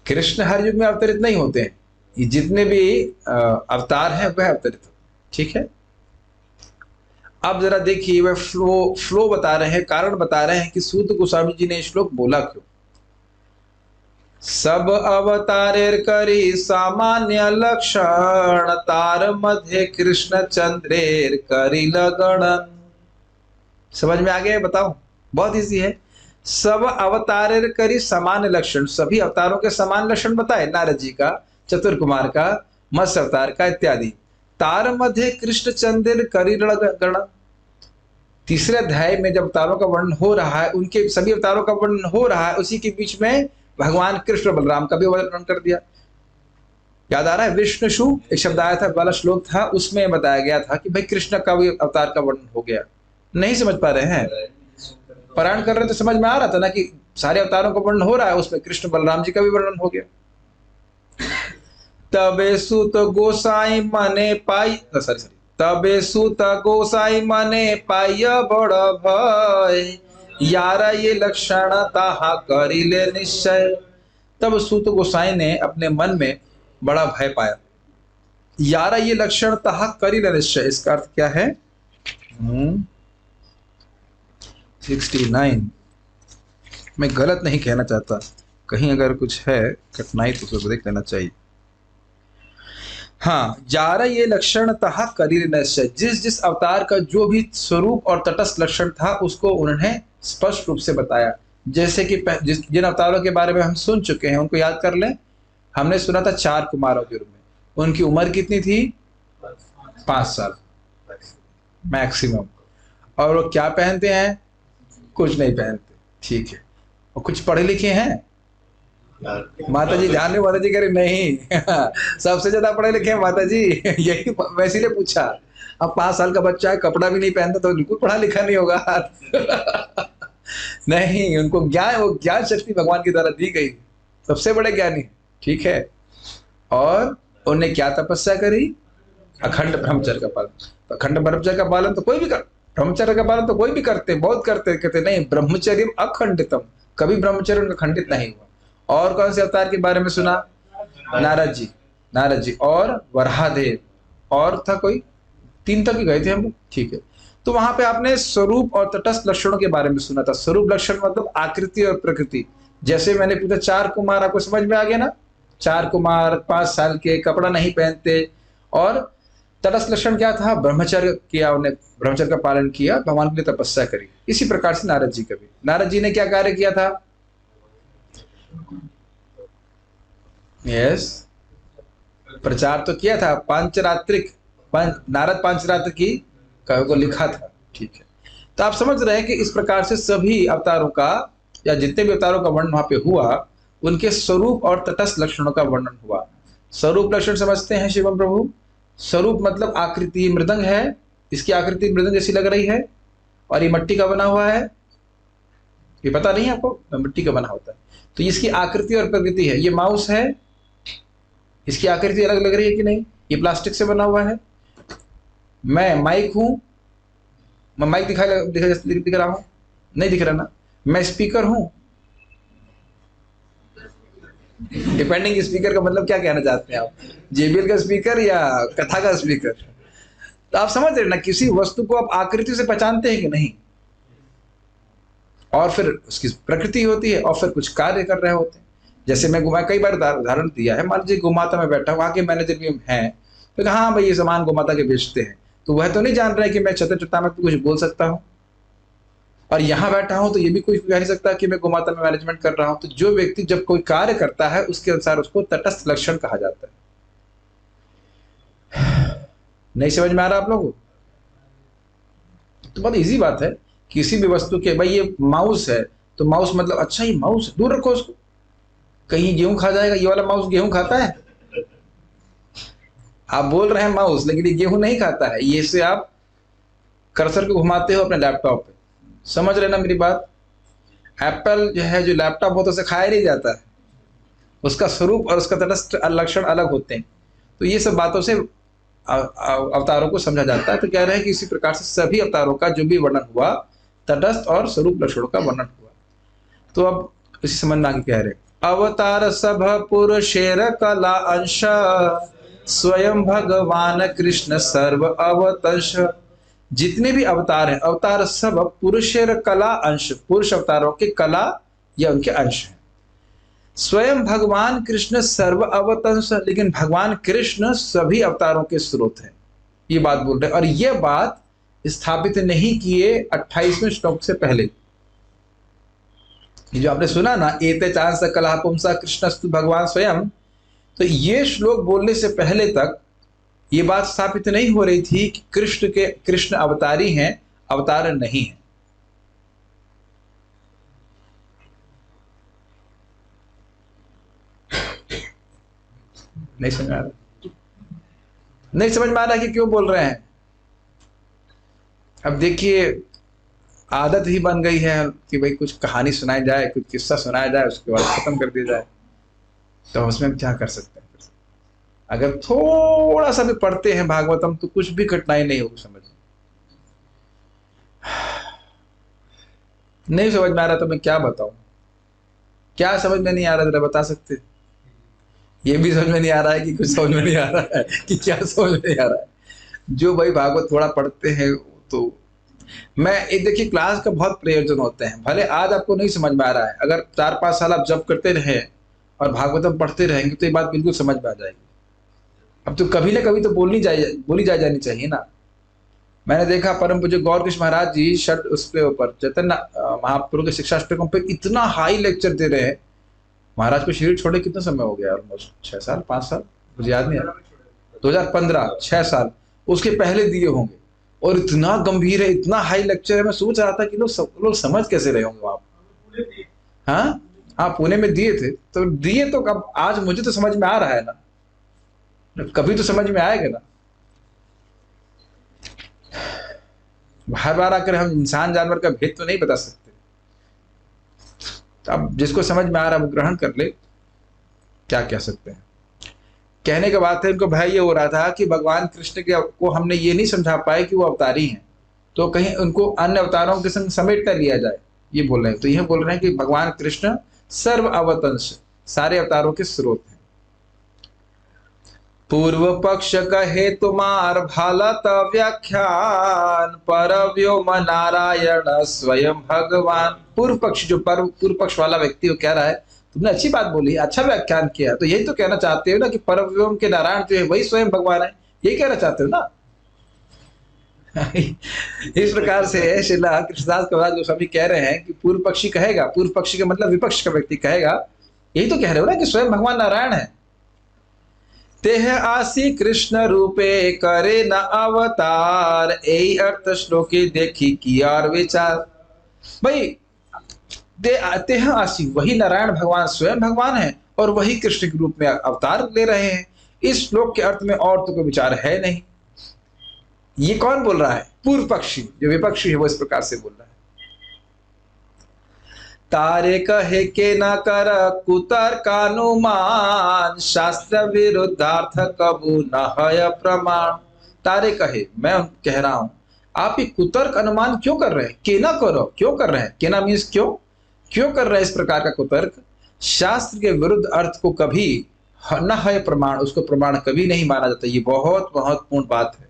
कृष्ण हर युग में अवतरित नहीं होते हैं, ये जितने भी अवतार हैं वह अवतरित होते हैं। ठीक है, अब जरा देखिए वह फ्लो बता रहे हैं, कारण बता रहे हैं कि सूत गोस्वामी जी ने श्लोक बोला क्यों। सब अवतारेर करी सामान्य लक्षण, तार मध्य कृष्ण चंद्रेर करी लगणन। समझ में आ गया? बताओ, बहुत इजी है। सब अवतारेर करी सामान्य लक्षण, सभी अवतारों के समान लक्षण बताए, नारद जी का, चतुर कुमार का, मत्स्य अवतार का इत्यादि। तार मध्य कृष्ण चंद्र करी लगणन। तीसरे अध्याय में जब अवतारों का वर्णन हो रहा है, उनके सभी अवतारों का वर्णन हो रहा है, उसी के बीच में भगवान कृष्ण बलराम का भी वर्णन कर दिया। याद आ रहा है? विष्णुषु एक शब्द आया था, वाला श्लोक था, उसमें बताया गया था कि भाई कृष्ण का भी अवतार का वर्णन हो गया। नहीं समझ पा रहे हैं? पारायण कर रहे तो समझ में आ रहा था ना कि सारे अवतारों का वर्णन हो रहा है, उसमें कृष्ण बलराम जी का भी वर्णन हो गया। तबे सुत गोसाई मने पाई, तबे सुत गोसाई मने पाय बड़ भय, यारा ये लक्षण ताहा करिले निश्चय। तब सूत गोसाई ने अपने मन में बड़ा भय पाया। यारा ये लक्षण ताहा करिले निश्चय, इसका अर्थ क्या है? 69। मैं गलत नहीं कहना चाहता, कहीं अगर कुछ है कठिनाई तो उसको देख लेना चाहिए। हाँ, जारा ये लक्षण तहा करिले निश्चय, जिस जिस अवतार का जो भी स्वरूप और तटस्थ लक्षण था उसको उन्होंने स्पष्ट रूप से बताया। जैसे कि जिन अवतारों के बारे में हम सुन चुके हैं उनको याद कर लें। हमने सुना था 4 कुमारों के रूप में। उनकी उम्र कितनी थी? 5 साल मैक्सिमम। और वो क्या पहनते हैं? कुछ नहीं पहनते। ठीक है। और कुछ पढ़े लिखे हैं? माता जी जाने, माता जी कह रही नहीं सबसे ज्यादा पढ़े लिखे हैं माता जी यही वैसे लिए पूछा। अब 5 साल का बच्चा है, कपड़ा भी नहीं पहनता तो बिल्कुल पढ़ा लिखा नहीं होगा नहीं, उनको ज्ञान, वो ज्ञान शक्ति भगवान की द्वारा दी गई, सबसे बड़े ज्ञानी। ठीक है। और उन्हें क्या तपस्या करी? अखंड ब्रह्मचर्य का पालन। तो अखंड ब्रह्मचर्य का पालन तो कोई भी कर, ब्रह्मचर्य का पालन तो कोई भी करते, बहुत करते, कहते नहीं ब्रह्मचर्य अखंडितम, कभी ब्रह्मचर्य उनका खंडित नहीं हुआ। और कौन से अवतार के बारे में सुना? नारद जी, नारद जी और वराहदेव, और था कोई? 3 तक ही गए थे हम लोग। ठीक है। तो वहां पे आपने स्वरूप और तटस्थ लक्षणों के बारे में सुना था। स्वरूप लक्षण मतलब आकृति और प्रकृति। जैसे मैंने पूछा 4 कुमार, आपको समझ में आ गया ना? 4 कुमार 5 साल के, कपड़ा नहीं पहनते। और तटस्थ लक्षण क्या था? ब्रह्मचर्य किया, उन्हें ब्रह्मचर्य का पालन किया, भगवान के लिए तपस्या करी। इसी प्रकार से नारद जी का भी, नारद जी ने क्या कार्य किया था? यस, प्रचार तो किया था। पांचरात्रिक, नारद पांचरात्र की को लिखा था। ठीक है। तो आप समझ रहे हैं कि इस प्रकार से सभी अवतारों का, या जितने भी अवतारों का वर्णन वहां पे हुआ, उनके स्वरूप और तटस्थ लक्षणों का वर्णन हुआ। स्वरूप लक्षण समझते हैं शिवम प्रभु? स्वरूप मतलब आकृति, मृदंग है, इसकी आकृति मृदंग जैसी लग रही है, और ये मिट्टी का बना हुआ है। ये पता नहीं है आपको? मिट्टी का बना होता है। तो इसकी आकृति और प्रकृति है। ये माउस है, इसकी आकृति अलग लग रही है कि नहीं? ये प्लास्टिक से बना हुआ है। मैं माइक हूं, मैं माइक दिख रहा हूं? नहीं दिख रहा ना? मैं स्पीकर हूं। डिपेंडिंग स्पीकर का मतलब क्या कहना चाहते हैं आप? जेबीएल का स्पीकर या कथा का स्पीकर? तो आप समझ रहे ना, किसी वस्तु को आप आकृति से पहचानते हैं कि नहीं, और फिर उसकी प्रकृति होती है, और फिर कुछ कार्य कर रहे होते हैं। जैसे मैं कई बार उदाहरण दिया है, मान लीजिए गोमाता में बैठा, वहां के मैनेजर भी हैं, तो हाँ भाई ये सामान गोमाता के बेचते हैं, तो वह तो नहीं जान रहा है कि मैं छतर चट्टा में कुछ बोल सकता हूँ। और यहाँ बैठा हूं तो ये भी कोई कह नहीं सकता कि मैं गोमाता में मैनेजमेंट कर रहा हूं। तो जो व्यक्ति जब कोई कार्य करता है, उसके अनुसार उसको तटस्थ लक्षण कहा जाता है। नहीं समझ में आ रहा आप लोगों को? तो बहुत इजी बात है। किसी भी वस्तु के, भाई ये माउस है, तो माउस मतलब अच्छा ये माउस, दूर रखो उसको, कहीं गेहूं खा जाएगा। ये वाला माउस गेहूं खाता है? आप बोल रहे हैं माउस, लेकिन ये गेहूं नहीं खाता है। ये से आप कर्सर को घुमाते हो अपने लैपटॉप पे, समझ रहे ना मेरी बात? एप्पल जो है, जो लैपटॉप होता है, उसे खाया नहीं जाता है, उसका स्वरूप और उसका तटस्थ लक्षण अलग होते हैं। तो ये सब बातों से अवतारों को समझा जाता है। तो कह रहे हैं कि इसी प्रकार से सभी अवतारों का जो भी वर्णन हुआ, तटस्थ और स्वरूप लक्षणों का वर्णन हुआ। तो अब इसी संबंध में आगे कह रहे हैं, अवतार सभ पुरुषेर कला अंश, स्वयं भगवान कृष्ण सर्व अवतंश। जितने भी अवतार हैं, अवतार सब पुरुषेर कला अंश, पुरुष अवतारों के कला या उनके अंश हैं। स्वयं भगवान कृष्ण सर्व अवतंश, लेकिन भगवान कृष्ण सभी अवतारों के स्रोत हैं, ये बात बोल रहे हैं। और ये बात स्थापित नहीं किए 28वें श्लोक से पहले। ये जो आपने सुना ना, एते चांस कला पुंसा कृष्णस्तु भगवान स्वयं, तो ये श्लोक बोलने से पहले तक ये बात स्थापित नहीं हो रही थी कि कृष्ण अवतारी हैं, अवतार नहीं है। नहीं समझ आ रहा? नहीं समझ में आ रहा कि क्यों बोल रहे हैं? अब देखिए, आदत ही बन गई है कि भाई कुछ कहानी सुनाई जाए, कुछ किस्सा सुनाया जाए, उसके बाद खत्म कर दिया जाए। तो उसमें हम क्या कर सकते हैं? अगर थोड़ा सा भी पढ़ते हैं भागवतम, तो कुछ भी कठिनाई नहीं होगी समझ। नहीं समझ में आ रहा तो मैं क्या बताऊं? क्या समझ में नहीं आ रहा, जरा बता सकते? ये भी समझ में नहीं आ रहा है कि कुछ समझ में नहीं आ रहा है कि क्या समझ में नहीं आ रहा है? जो भाई भागवत थोड़ा पढ़ते हैं, तो मैं एक देखिए, क्लास का बहुत प्रयोजन होते हैं। भले आज आपको नहीं समझ में आ रहा है, अगर 4-5 साल आप जब करते रहे और भागवतम पढ़ते रहेंगे, तो ये बात बिल्कुल समझ में आ जाएगी। अब तो कभी ना कभी तो बोली जानी चाहिए ना। मैंने देखा परम पूज्य गौर कृष्ण महाराज जी उसके ऊपर चैतन्य महाप्रभु के शिक्षाष्टकों पे इतना हाई लेक्चर दे रहे हैं, महाराज को शरीर छोड़े कितना समय हो गया? ऑलमोस्ट 6 साल 5 साल, मुझे याद नहीं आ रहा। 2015, 6 साल उसके पहले दिए होंगे। और इतना गंभीर है, इतना हाई लेक्चर है। मैं सोच रहा था कि लोग समझ कैसे रहे होंगे वहां। हाँ हाँ, पुणे में दिए थे। तो दिए तो कब, आज मुझे तो समझ में आ रहा है ना, कभी तो समझ में आएगा ना। बार बार आकर हम इंसान जानवर का भेद तो नहीं बता सकते। तो अब जिसको समझ में आ रहा है वो ग्रहण कर ले, क्या कह सकते हैं। कहने की बात है, इनको भय ये हो रहा था कि भगवान कृष्ण के को हमने ये नहीं समझा पाए कि वो अवतारी हैं, तो कहीं उनको अन्य अवतारों के संग समेट न लिया जाए, ये बोल रहे हैं। तो यह बोल रहे हैं कि भगवान कृष्ण सर्व अवतंश, सारे अवतारों के स्रोत हैं। पूर्व पक्ष कहे तुम्हार भालत व्याख्यान, पर व्योम नारायण स्वयं भगवान। पूर्व पक्ष, जो पूर्व पक्ष वाला व्यक्ति वो कह रहा है, तुमने अच्छी बात बोली, अच्छा व्याख्यान किया। तो यही तो कहना चाहते हो ना कि पर व्योम के नारायण जो है वही स्वयं भगवान है, यही कहना चाहते हो ना। इस प्रकार से श्रीला कृष्णदास कविराज गोस्वामी कह रहे हैं कि पूर्व पक्षी कहेगा, पूर्व पक्षी का मतलब विपक्ष का व्यक्ति कहेगा, यही तो कह रहे हो ना कि स्वयं भगवान नारायण है। तेह आसी कृष्ण रूपे करे न अवतार, यही अर्थ श्लोके देखी की और विचार। भाई तेह आसी, वही नारायण भगवान स्वयं भगवान है और वही कृष्ण के रूप में अवतार ले रहे हैं। इस श्लोक के अर्थ में और तो कोई विचार है नहीं। ये कौन बोल रहा है? पूर्व पक्षी। जो विपक्षी है वो इस प्रकार से बोल रहा है। तारे कहे के न कर कुतर्कानुमान, शास्त्र विरुद्धार्थ कबू न है प्रमाण। तारे कहे, मैं कह रहा हूं, आप ये कुतर्क अनुमान क्यों कर रहे हैं? के ना करो, क्यों कर रहे हैं? के ना मीन्स क्यों कर रहे हैं इस प्रकार का कुतर्क? शास्त्र के विरुद्ध अर्थ को कभी न है प्रमाण, उसको प्रमाण कभी नहीं माना जाता। ये बहुत महत्वपूर्ण बात है।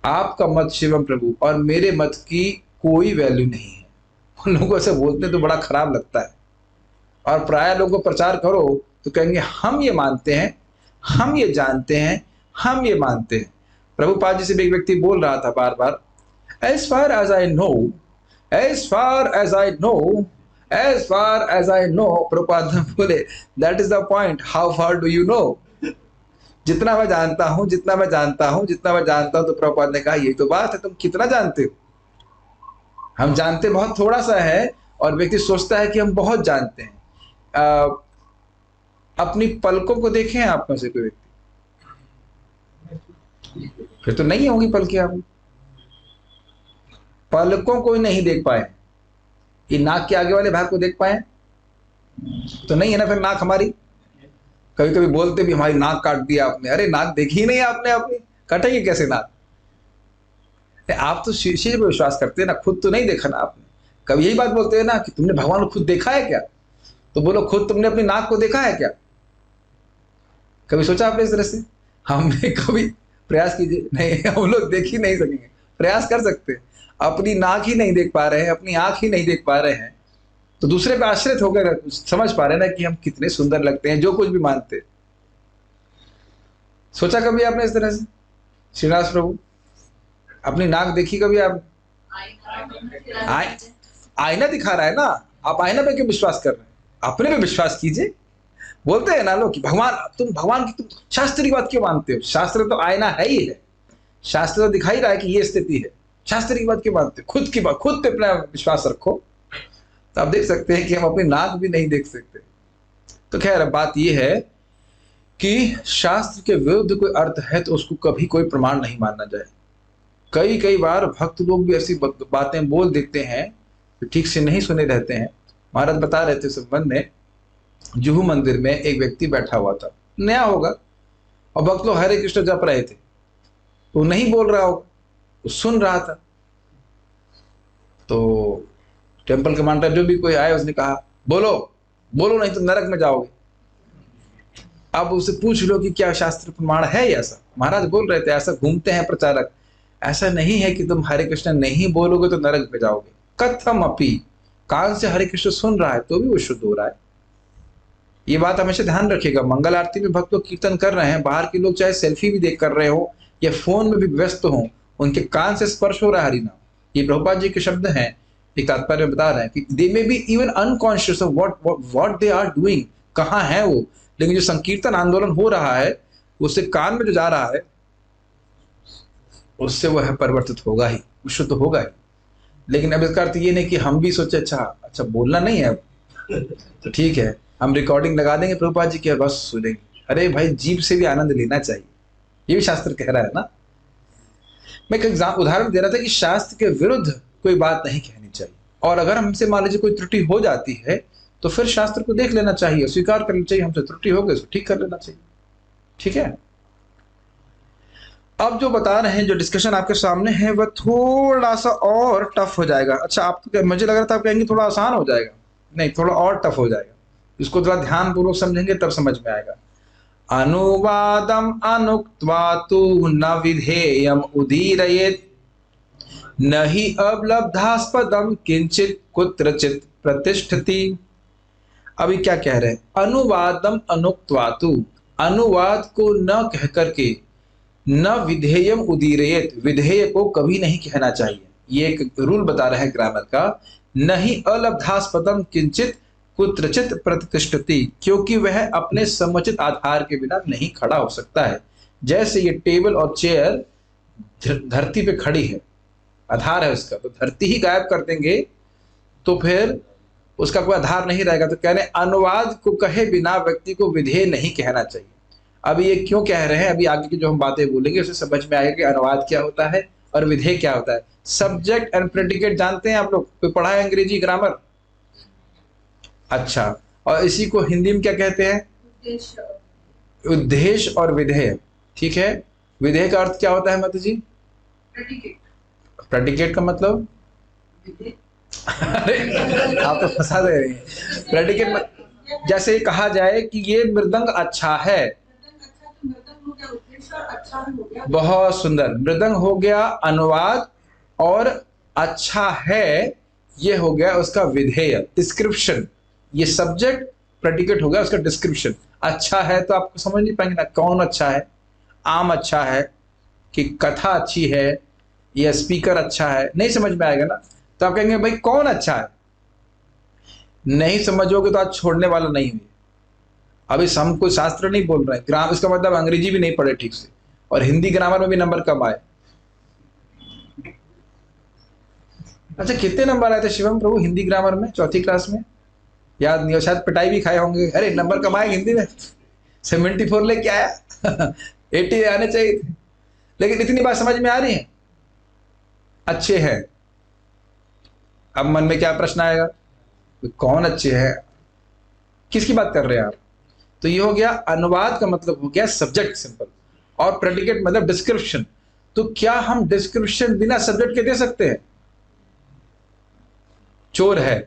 आपका मत शिवम प्रभु और मेरे मत की कोई वैल्यू नहीं है। उन लोगों से बोलते तो बड़ा खराब लगता है, और प्राय लोगों को प्रचार करो तो कहेंगे हम ये मानते हैं, हम ये जानते हैं, हम ये मानते हैं। प्रभुपाद जी से भी एक व्यक्ति बोल रहा था बार बार, as far as I know, as far as I know, as far as I know. Prabhupada बोले, that is the point, how far do you know? जितना मैं जानता हूं, जितना मैं जानता हूं, जितना मैं जानता हूं। तो प्रभुपाद ने कहा, यही तो बात है, तुम कितना जानते हो? हम जानते बहुत थोड़ा सा है, और व्यक्ति सोचता है कि हम बहुत जानते हैं। अपनी पलकों को देखें आप में से कोई व्यक्ति? फिर तो नहीं होगी पलकें। आप पलकों को ही नहीं देख पाए, ये नाक के आगे वाले भाग को देख पाए तो नहीं है ना। फिर नाक हमारी, कभी कभी बोलते भी हमारी नाक काट दिया आपने। अरे नाक देखी ही नहीं आपने, अपनी कटेगी कैसे नाक? आप तो शीशे पे विश्वास करते हैं ना, खुद तो नहीं देखा ना आपने। कभी यही बात बोलते हैं ना कि तुमने भगवान को खुद देखा है क्या? तो बोलो, खुद तुमने अपनी नाक को देखा है क्या? कभी सोचा आपने इस तरह से? हमने कभी प्रयास कीजिए, नहीं, हम लोग देख ही नहीं सकेंगे। प्रयास कर सकते हैं, अपनी नाक ही नहीं देख पा रहे हैं, अपनी आंख ही नहीं देख पा रहे हैं, तो दूसरे पे आश्रित होकर समझ पा रहे हैं ना कि हम कितने सुंदर लगते हैं, जो कुछ भी मानते। सोचा कभी आपने इस तरह से? श्रीनिवास प्रभु, अपनी नाक देखी कभी आप? आईना दिखा रहा है ना, आप आईना पे क्यों विश्वास कर रहे हैं? अपने पे विश्वास कीजिए। बोलते हैं ना लोग कि भगवान की तुम शास्त्र की बात क्यों मानते हो? शास्त्र तो आईना है ही है, शास्त्र तो दिखाई रहा है कि ये स्थिति है, शास्त्र की बात क्यों मानते हो? खुद की बात, खुद पे अपना विश्वास रखो। तो आप देख सकते हैं कि हम अपनी नाक भी नहीं देख सकते। तो खैर बात यह है कि शास्त्र के विरुद्ध कोई अर्थ है तो उसको कभी कोई प्रमाण नहीं मानना जाए। कई बार भक्त लोग भी ऐसी बातें बोल देते हैं तो ठीक से नहीं सुने रहते हैं। महाराज बता रहे थे संबंध में, जुहू मंदिर में एक व्यक्ति बैठा हुआ था, नया होगा, और भक्त लोग हरे कृष्ण जप रहे थे, तो नहीं बोल रहा होगा, वो सुन रहा था। तो टेम्पल कमांडर जो भी कोई आए उसने कहा, बोलो बोलो नहीं तो नरक में जाओगे। अब उसे पूछ लो कि क्या शास्त्र प्रमाण है ऐसा? महाराज बोल रहे थे, ऐसा घूमते हैं प्रचारक, ऐसा नहीं है कि तुम हरे कृष्ण नहीं बोलोगे तो नरक में जाओगे। कथम अपी, कान से हरे कृष्ण सुन रहा है तो भी वो शुद्ध हो रहा है। ये बात हमेशा ध्यान रखिएगा। मंगल आरती में भक्त लोग कीर्तन कर रहे हैं, बाहर के लोग चाहे सेल्फी भी देख कर रहे हो या फोन में भी व्यस्त हो, उनके कान से स्पर्श हो रहा है हरिनाम। ये प्रभुपाद जी के शब्द हैं एक तात्पर्य बता रहे हैं कि they may be even unconscious of what they are doing, कहाँ है वो, लेकिन जो संकीर्तन आंदोलन हो रहा है उससे कान में जो जा रहा है उससे वह परिवर्तित होगा ही, विश्व तो होगा ही। लेकिन अब इसका अर्थ ये नहीं कि हम भी सोचे अच्छा बोलना नहीं है तो ठीक है हम रिकॉर्डिंग लगा देंगे प्रभुपाद जी की बस सुनेंगे। अरे भाई जीभ से भी आनंद लेना चाहिए, ये भी शास्त्र कह रहा है ना। मैं एक उदाहरण दे रहा था कि शास्त्र के विरुद्ध कोई बात नहीं कहनी चाहिए, और अगर हमसे मान लीजिए कोई त्रुटि हो जाती है तो फिर शास्त्र को देख लेना चाहिए, स्वीकार करना चाहिए हमसे त्रुटि हो गई, ठीक कर लेना चाहिए। ठीक है, अब जो बता रहे हैं, जो डिस्कशन आपके सामने है वह थोड़ा सा और टफ हो जाएगा। अच्छा, आप तो मुझे लग रहा था आप कहेंगे थोड़ा आसान हो जाएगा, नहीं थोड़ा और टफ हो जाएगा। इसको थोड़ा ध्यान पूर्वक समझेंगे तब समझ में आएगा। अनुवादम अनुक्त्वा तु न विधेयम उदीरयेत् न हि अवलब्धास्पदम किंचित कुत्रचित प्रतिष्ठति। अभी क्या कह रहे हैं? अनुवादम अनुक्त्वा तु, अनुवाद को न कह करके, न विधेयम उदीरयेत्, विधेय को कभी नहीं कहना चाहिए। ये एक रूल बता रहे हैं ग्रामर का। न ही अलब्धास्पदम किंचित कुत्रचित प्रतिष्ठति, क्योंकि वह अपने समुचित आधार के बिना नहीं खड़ा हो सकता है। जैसे ये टेबल और चेयर धरती पे खड़ी है, आधार है उसका, तो धरती ही गायब कर देंगे तो फिर उसका कोई आधार नहीं रहेगा। तो कह रहे हैं अनुवाद को कहे बिना व्यक्ति को विधेय नहीं कहना चाहिए। अभी ये क्यों कह रहे हैं, अभी आगे की जो हम बातें बोलेंगे उसे समझ में आएगा कि अनुवाद क्या होता है और विधेय क्या होता है। सब्जेक्ट एंड प्रेडिकेट जानते हैं आप लोग, कोई पढ़ा है अंग्रेजी ग्रामर? अच्छा, और इसी को हिंदी में क्या कहते हैं? उद्देश्य और विधेय। ठीक है, विधेय का अर्थ क्या होता है माता जी? प्रेडिकेट का मतलब अरे आप तो फंसा दे रहे हैं। प्रेडिकेट जैसे कहा जाए कि ये मृदंग अच्छा है, बहुत सुंदर, मृदंग हो गया अनुवाद, और अच्छा है ये हो गया उसका विधेय, डिस्क्रिप्शन। ये सब्जेक्ट, प्रेडिकेट हो गया उसका डिस्क्रिप्शन। अच्छा है तो आपको समझ नहीं पाएंगे ना, कौन अच्छा है? आम अच्छा है कि कथा अच्छी है या स्पीकर अच्छा है, नहीं समझ में आएगा ना। तो आप कहेंगे भाई कौन अच्छा है, नहीं समझोगे तो आज छोड़ने वाला नहीं हुई। अभी हम कोई शास्त्र नहीं बोल रहे हैं, ग्राम इसका मतलब अंग्रेजी भी नहीं पढ़े ठीक से, और हिंदी ग्रामर में भी नंबर कम आए। अच्छा, कितने नंबर आए थे शिवम प्रभु हिंदी ग्रामर में चौथी क्लास में? याद नहीं हो, शायद पिटाई भी खाए होंगे। अरे नंबर कम आए हिंदी में, 74 लेके आया 80 आने चाहिए थे। लेकिन इतनी बात समझ में आ रही है? अच्छे हैं। अब मन में क्या प्रश्न आएगा, कौन अच्छे हैं, किसकी बात कर रहे हैं आप? तो ये हो गया अनुवाद का मतलब हो गया सब्जेक्ट सिंपल, और प्रेडिकेट मतलब डिस्क्रिप्शन। तो क्या हम डिस्क्रिप्शन बिना सब्जेक्ट के दे सकते हैं? चोर है,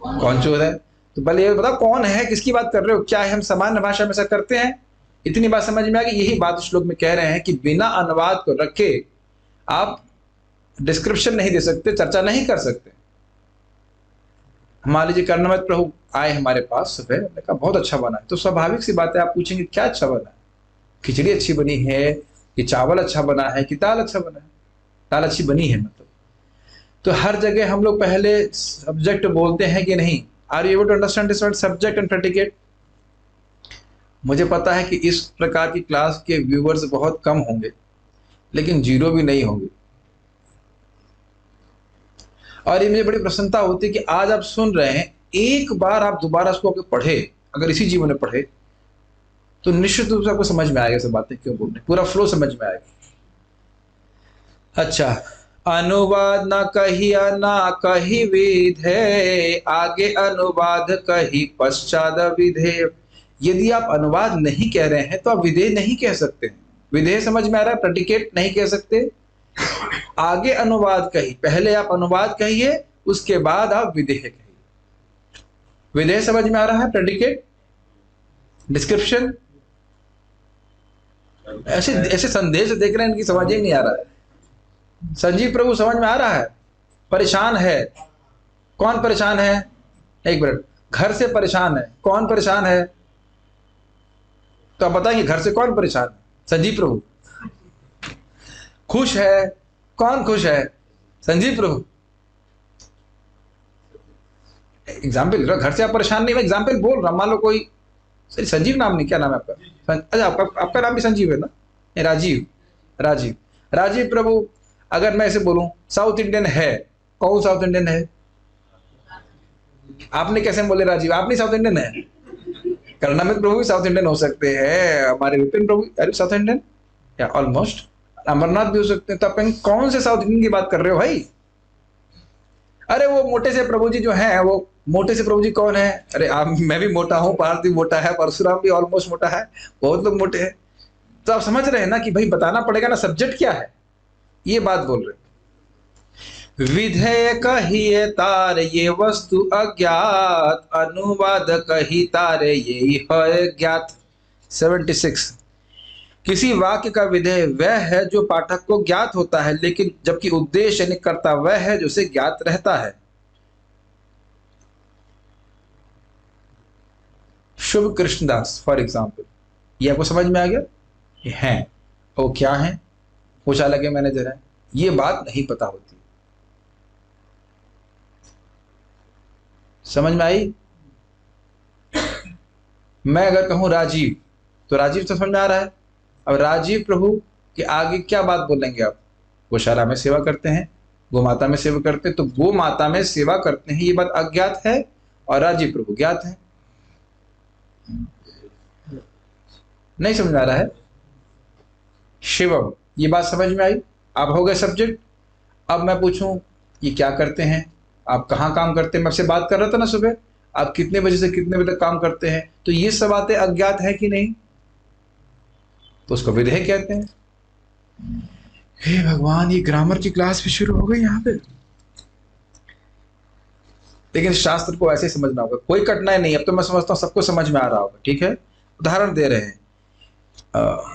कौन चोर है? तो पहले ये बताओ कौन है, किसकी बात कर रहे हो? क्या है हम सामान्य भाषा में ऐसा करते हैं? इतनी बात समझ में आ गई। यही बात श्लोक में कह रहे हैं कि बिना अनुवाद को रखे आप डिस्क्रिप्शन नहीं दे सकते, चर्चा नहीं कर सकते। मान लीजिए कर्णमत प्रभु आए हमारे पास सुबह, हमने कहा बहुत अच्छा बना है, तो स्वाभाविक सी बात है आप पूछेंगे क्या अच्छा बना है? खिचड़ी अच्छी बनी है कि चावल अच्छा बना है कि दाल अच्छा बना है? दाल अच्छी बनी है मतलब। तो हर जगह हम लोग पहले सब्जेक्ट बोलते हैं कि नहीं? Are you able to understand this word subject and predicate? मुझे पता है कि इस प्रकार की क्लास के व्यूअर्स बहुत कम होंगे, लेकिन जीरो भी नहीं होंगे। और ये मुझे बड़ी प्रसन्नता होती है कि आज आप सुन रहे हैं, एक बार आप दोबारा इसको पढ़े, अगर इसी जीवन में पढ़े तो निश्चित रूप से आपको समझ में आएगा सब बातें क्यों बोल रहे, पूरा फ्लो समझ में आएगा। अच्छा, अनुवाद ना कहिया ना कही विधेय, आगे अनुवाद कही पश्चात विधेय। यदि आप अनुवाद नहीं कह रहे हैं तो आप विधेय नहीं कह सकते। विधेय समझ में आ रहा है, प्रेडिकेट नहीं कह सकते। आगे अनुवाद कही, पहले आप अनुवाद कहिए उसके बाद आप विधेय कहिए। विधेय समझ में आ रहा है, प्रेडिकेट, डिस्क्रिप्शन। ऐसे ऐसे संदेश देख रहे हैं इनकी समझ ही नहीं आ रहा है। संजीव प्रभु समझ में आ रहा है? परेशान है, कौन परेशान है? एक मिनट, घर से परेशान है, कौन परेशान है? तो आप बताएंगे घर से कौन परेशान है? संजीव प्रभु। खुश है, कौन खुश है? संजीव प्रभु। एग्जाम्पल, घर से आप परेशान नहीं, मैं एग्जाम्पल बोल रहा हूँ। मान लो कोई, सही संजीव नाम नहीं, क्या नाम है आपका? अच्छा, आपका नाम भी संजीव है ना? राजीव, राजीव, राजीव प्रभु, अगर मैं ऐसे बोलूं साउथ इंडियन है, कौन साउथ इंडियन है? आपने कैसे बोले राजीव? आप नहीं साउथ इंडियन है? करुणामित प्रभु भी साउथ इंडियन हो सकते हैं, हमारे विपिन प्रभु अरे साउथ इंडियन या ऑलमोस्ट, अमरनाथ भी हो सकते हैं। तो अपन कौन से साउथ इंडियन की बात कर रहे हो भाई? अरे वो मोटे से प्रभु जी जो हैं, वो मोटे से प्रभु जी कौन है? अरे मैं भी मोटा हूँ, पार्थ भी मोटा है, परशुराम भी ऑलमोस्ट मोटा है, बहुत लोग मोटे हैं। तो आप समझ रहे हैं ना कि भाई बताना पड़ेगा ना सब्जेक्ट क्या है, ये बात बोल रहे। विधेय कहिए तार ये वस्तु अज्ञात, अनुवाद कही तारे ये है ज्ञात। 76, किसी वाक्य का विधेय वह है जो पाठक को ज्ञात होता है, लेकिन जबकि उद्देश्य यानी कर्ता वह है जो उसे ज्ञात रहता है। शुभ कृष्णदास फॉर एग्जाम्पल, ये आपको समझ में आ गया? ये हैं, वो क्या है? शौचालय के मैनेजर है, ये बात नहीं पता होती। समझ में आई? मैं अगर कहूं राजीव, तो राजीव तो समझ में आ रहा है। अब राजीव प्रभु के आगे क्या बात बोलेंगे आप? गौशाला में सेवा करते हैं, गौ माता में सेवा करते हैं, तो गो माता में सेवा करते हैं, ये बात अज्ञात है, और राजीव प्रभु ज्ञात है। नहीं समझ में आ रहा है? शिवम, ये बात समझ में आई? आप हो गए सब्जेक्ट। अब मैं पूछूं ये क्या करते हैं, आप कहाँ काम करते हैं? मैं आपसे बात कर रहा था ना सुबह, आप कितने बजे से कितने बजे तक काम करते हैं, तो ये सब बातें अज्ञात है कि नहीं? तो उसको विधेय कहते हैं। हे भगवान, ये ग्रामर की क्लास भी शुरू हो गई यहाँ पे। लेकिन शास्त्र को ऐसे समझना होगा, कोई कठिनाई नहीं। अब तो मैं समझता हूँ सबको समझ में आ रहा होगा, ठीक है? उदाहरण दे रहे हैं।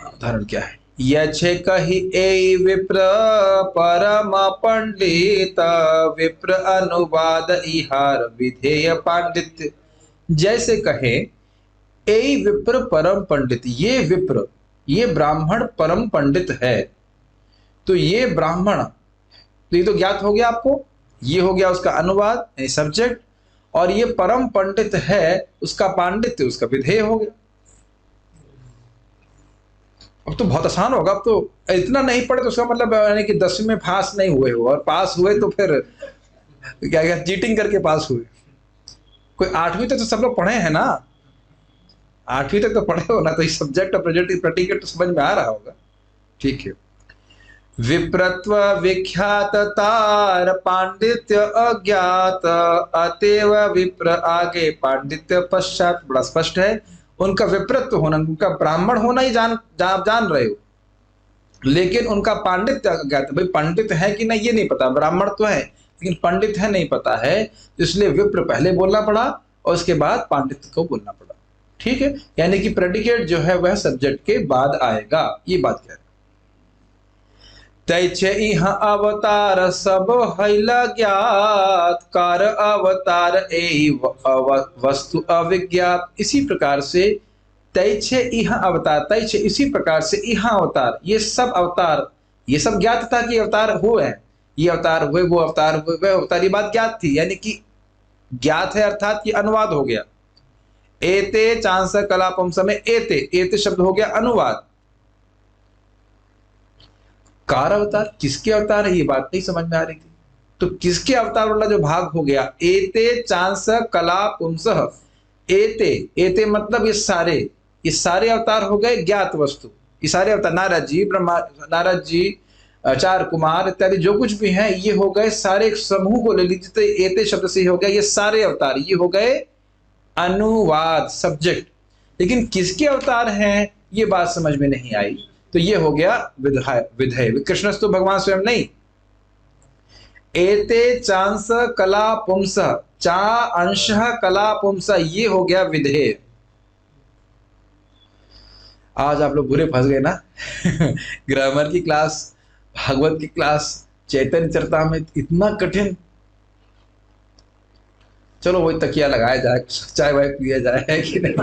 उदाहरण क्या है? यछे कही ए विप्र परम पंडित, विप्र अनुवाद इहार विधेय पांडित्य। जैसे कहे ए विप्र परम पंडित, ये विप्र, ये ब्राह्मण परम पंडित है, तो ये ब्राह्मण, तो ये तो ज्ञात हो गया आपको, ये हो गया उसका अनुवाद सब्जेक्ट, और ये परम पंडित है, उसका पांडित्य, उसका विधेय हो गया। अब तो बहुत आसान होगा। अब तो इतना नहीं पढ़े तो उसका मतलब यानी कि 10वीं में पास नहीं हुए हो, और पास हुए तो फिर क्या क्या चीटिंग करके पास हुए। कोई 8वीं तक तो सब लोग पढ़े हैं ना, 8वीं तक तो पढ़े हो ना, तो इस सब्जेक्ट और प्रेडिकेट तो समझ में आ रहा होगा, ठीक है? विप्रत्व विख्यात तार पांडित्य अज्ञात, अतएव विप्र आगे पांडित्य पश्चात। बड़ा स्पष्ट है, उनका विप्रत्व होना, उनका ब्राह्मण होना ही जान रहे हो, लेकिन उनका पांडित्य अज्ञात। भाई पंडित है कि नहीं ये नहीं पता, ब्राह्मण तो है लेकिन पंडित है नहीं पता है, इसलिए विप्र पहले बोलना पड़ा और उसके बाद पांडित्य को बोलना पड़ा, ठीक है? यानी कि प्रेडिकेट जो है वह सब्जेक्ट के बाद आएगा, ये बात कह रहे। तैछे इह अवतार सब हैला ज्ञात, कार अवतार ए वस्तु अविज्ञात। इसी प्रकार से तैछे इह अवतार, तैछे इसी प्रकार से इह अवतार, ये सब अवतार, ये सब ज्ञात था कि अवतार हुए हैं, ये अवतार हुए, वो अवतार हुए, वह अवतार, ये बात ज्ञात थी। यानी कि ज्ञात है अर्थात ये अनुवाद हो गया। एते चांस कलापम समय, एते, एते शब्द हो गया अनुवाद। कार अवतार, किसके अवतार है, ये बात नहीं समझ में आ रही थी, तो किसके अवतार वाला जो भाग हो गया, एते चांस कला पुंसः। एते, एते मतलब ये सारे अवतार हो गए ज्ञात वस्तु। ये सारे अवतार, नारद जी, ब्रह्मा, नारद जी, चार कुमार इत्यादि जो कुछ भी हैं, ये हो गए सारे एक समूह को ले लीजिए, तो एते शब्द से हो गया ये सारे अवतार, ये हो गए अनुवाद सब्जेक्ट। लेकिन किसके अवतार हैं ये बात समझ में नहीं आई, तो ये हो गया विधेय। कृष्णस्तु भगवान स्वयं नहीं। एते चांस कला पुंस, चा अंश कला पुंस, ये हो गया विधेय। आज आप लोग बुरे फंस गए ना ग्रामर की क्लास, भागवत की क्लास, चैतन्य चरितामृत इतना कठिन। चलो वही तकिया लगाया जाए, चाय वाय पिया जाए, है कि नहीं?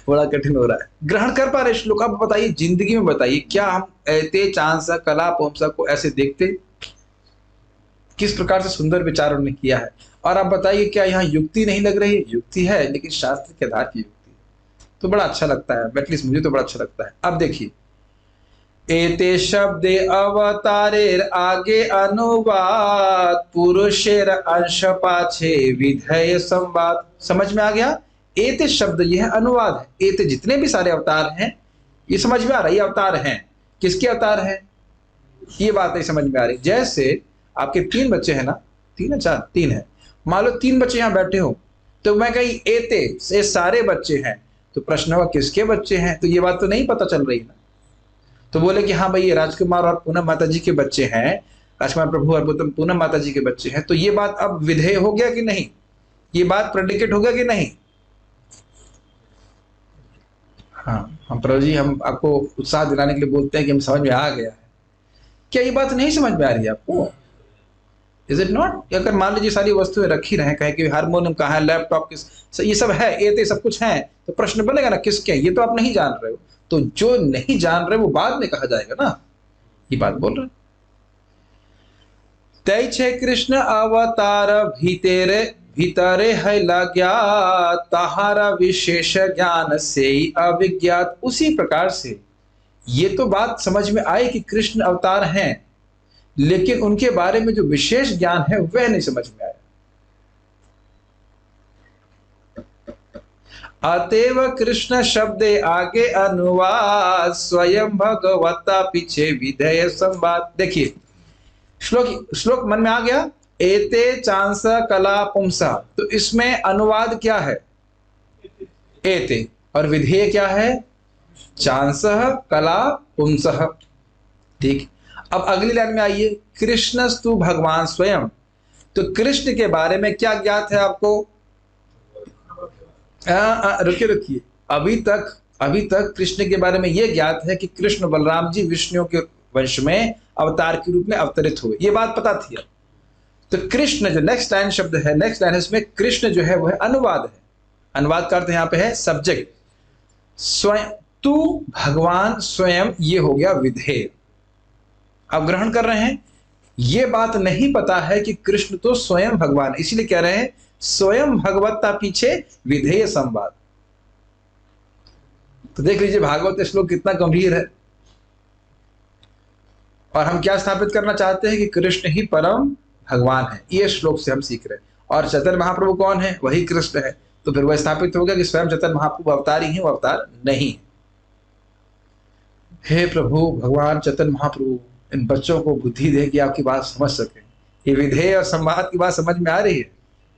बड़ा कठिन हो रहा है। ग्रहण कर पा रहे श्लोक? अब बताइए, जिंदगी में बताइए, क्या हम एते चांस कला पुंसा को ऐसे देखते? किस प्रकार से सुंदर विचार उन्होंने किया है। और आप बताइए क्या यहाँ युक्ति नहीं लग रही है? युक्ति है, लेकिन शास्त्र के आधार की युक्ति है। तो बड़ा अच्छा लगता है, एटलीस्ट मुझे तो बड़ा अच्छा लगता है। अब देखिए, एते शब्दे अवतारेर आगे अनुवाद, पुरुषेर अंश पाछे विधेय संवाद। समझ में आ गया? एते शब्द, यह अनुवाद है। एते जितने भी सारे अवतार हैं, ये समझ में आ रहा है, ये अवतार हैं। किसके अवतार हैं? ये बात नहीं समझ में आ रही। जैसे आपके 3 बच्चे हैं ना, 3 है 4, 3 है, मान लो 3 बच्चे यहाँ बैठे हो, तो मैं कहीं एते से सारे बच्चे हैं, तो प्रश्न होगा किसके बच्चे हैं? तो ये बात तो नहीं पता चल रही ना। तो बोले कि हाँ भाई ये राजकुमार और पूनम माता जी के बच्चे हैं, राजकुमार प्रभु और पूनम माता जी के बच्चे हैं, तो ये बात अब विधेय हो गया कि नहीं? ये बात प्रेडिकेट हो गया कि नहीं? हाँ, हम प्रभु जी, हम आपको उत्साह दिलाने के लिए बोलते हैं कि हम समझ में आ गया है। क्या ये बात नहीं समझ में आ रही है आपको? Is it not? अगर मान लीजिए सारी वस्तुएं रखी रहे, कहें कि हारमोनियम कहाँ है, लैपटॉप किस, ये सब है, ये सब कुछ है, तो प्रश्न बनेगा ना किसके? ये तो आप नहीं जान रहे हो। तो जो नहीं जान रहे वो बाद में कहा जाएगा ना, ये बात बोल रहे। तय छे कृष्ण अवतार भीतरे भीतरे है ज्ञात, तहारा विशेष ज्ञान से अविज्ञात। उसी प्रकार से ये तो बात समझ में आई कि कृष्ण अवतार हैं, लेकिन उनके बारे में जो विशेष ज्ञान है वह नहीं समझ में आया। अतएव कृष्ण शब्दे आगे अनुवाद, स्वयं भगवता पीछे विधेय संवाद। देखिए श्लोक मन में आ गया? एते चांस कला पुंसा, तो इसमें अनुवाद क्या है? एते, और विधेय क्या है? चांस कला पुंसः। ठीक, अब अगली लाइन में आइए, कृष्णस्तु भगवान स्वयं। तो कृष्ण के बारे में क्या ज्ञात है आपको? रुकिए, अभी तक कृष्ण के बारे में यह ज्ञात है कि कृष्ण बलराम जी विष्णु के वंश में अवतार के रूप में अवतरित हुए, ये बात पता थी। तो कृष्ण जो नेक्स्ट लाइन शब्द है, नेक्स्ट लाइन इसमें कृष्ण जो है वह अनुवाद है। अनुवाद का अर्थ यहाँ पे है सब्जेक्ट। स्वयं, तू भगवान स्वयं, ये हो गया विधेय। अब ग्रहण कर रहे हैं, ये बात नहीं पता है कि कृष्ण तो स्वयं भगवान, इसीलिए कह रहे हैं स्वयं भगवत्ता पीछे विधेय संवाद। तो देख लीजिए भागवत श्लोक कितना गंभीर है, और हम क्या स्थापित करना चाहते हैं कि कृष्ण ही परम भगवान है। ये श्लोक से हम सीख रहे हैं। और चैतन्य महाप्रभु कौन है? वही कृष्ण है। तो फिर वह स्थापित हो गया कि स्वयं चैतन्य महाप्रभु अवतार ही है, वो अवतार नहीं। हे प्रभु भगवान चैतन्य महाप्रभु, इन बच्चों को बुद्धि दे कि आपकी बात समझ सके। ये विधेय और संवाद की बात समझ में आ रही है?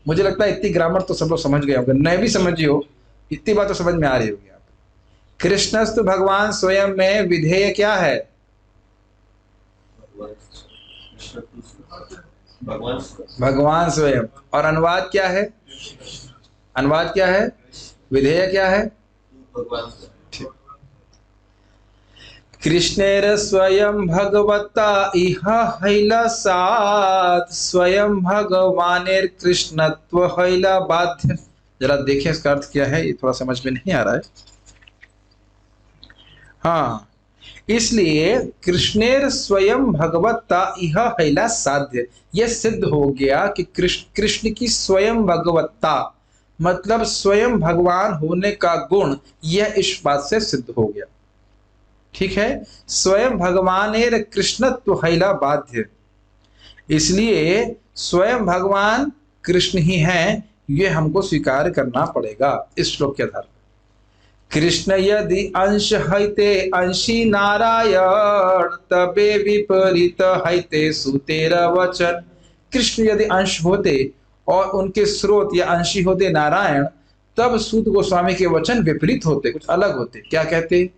मुझे लगता है इतनी ग्रामर तो सब लोग समझ गए होंगे, नए भी समझिए हो, इतनी बात तो समझ में आ रही होगी। आप कृष्णस्तु भगवान स्वयं में विधेय क्या है? भगवान स्वयं। और अनुवाद क्या है? अनुवाद क्या है? विधेय क्या है? कृष्णेर स्वयं भगवता इह हैला साथ, स्वयं भगवानेर कृष्णत्व हैला बाध्य। जरा देखें इसका अर्थ क्या है, ये थोड़ा समझ में नहीं आ रहा है। हाँ, इसलिए कृष्णेर स्वयं भगवत्ता इह हैला साध्य, यह सिद्ध हो गया कि कृष्ण की स्वयं भगवत्ता मतलब स्वयं भगवान होने का गुण, यह इस बात से सिद्ध हो गया। ठीक है, स्वयं भगवानेर कृष्णत्व हैला बाध्य, इसलिए स्वयं भगवान कृष्ण ही हैं, ये हमको स्वीकार करना पड़ेगा इस श्लोक के आधार पर। कृष्ण यदि अंश हैते अंशी नारायण, तबे विपरीत हैते सुतेर वचन। कृष्ण यदि अंश होते और उनके स्रोत या अंशी होते नारायण, तब सूत गोस्वामी के वचन विपरीत होते, कुछ अलग होते। क्या कहते?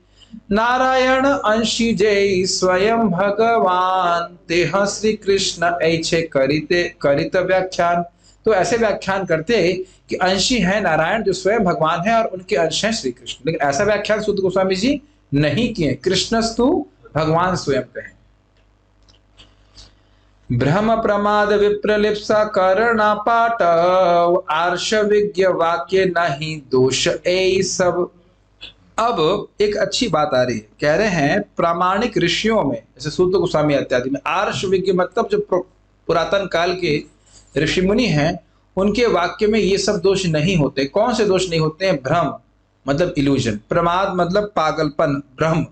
नारायण अंशी जय स्वयं भगवान, तेह श्री कृष्ण ऐछे करित व्याख्यान। तो ऐसे व्याख्यान करते कि अंशी है नारायण जो स्वयं भगवान है और उनके अंश हैं श्री कृष्ण, लेकिन ऐसा व्याख्यान सूत गोस्वामी जी नहीं किए। कृष्णस्तु भगवान स्वयं कहें। ब्रह्म प्रमाद विप्रलिप्सा करना पाठ, आर्ष विज्ञ वाक्य नहीं दोष ए सब। अब एक अच्छी बात आ रही है, कह रहे हैं प्रामाणिक ऋषियों में, जैसे सूत गोस्वामी इत्यादि में, आर्ष विज्ञ मतलब जो पुरातन काल के ऋषि मुनि हैं, उनके वाक्य में ये सब दोष नहीं होते। कौन से दोष नहीं होते हैं? भ्रम मतलब इल्यूजन, प्रमाद मतलब पागलपन, भ्रम,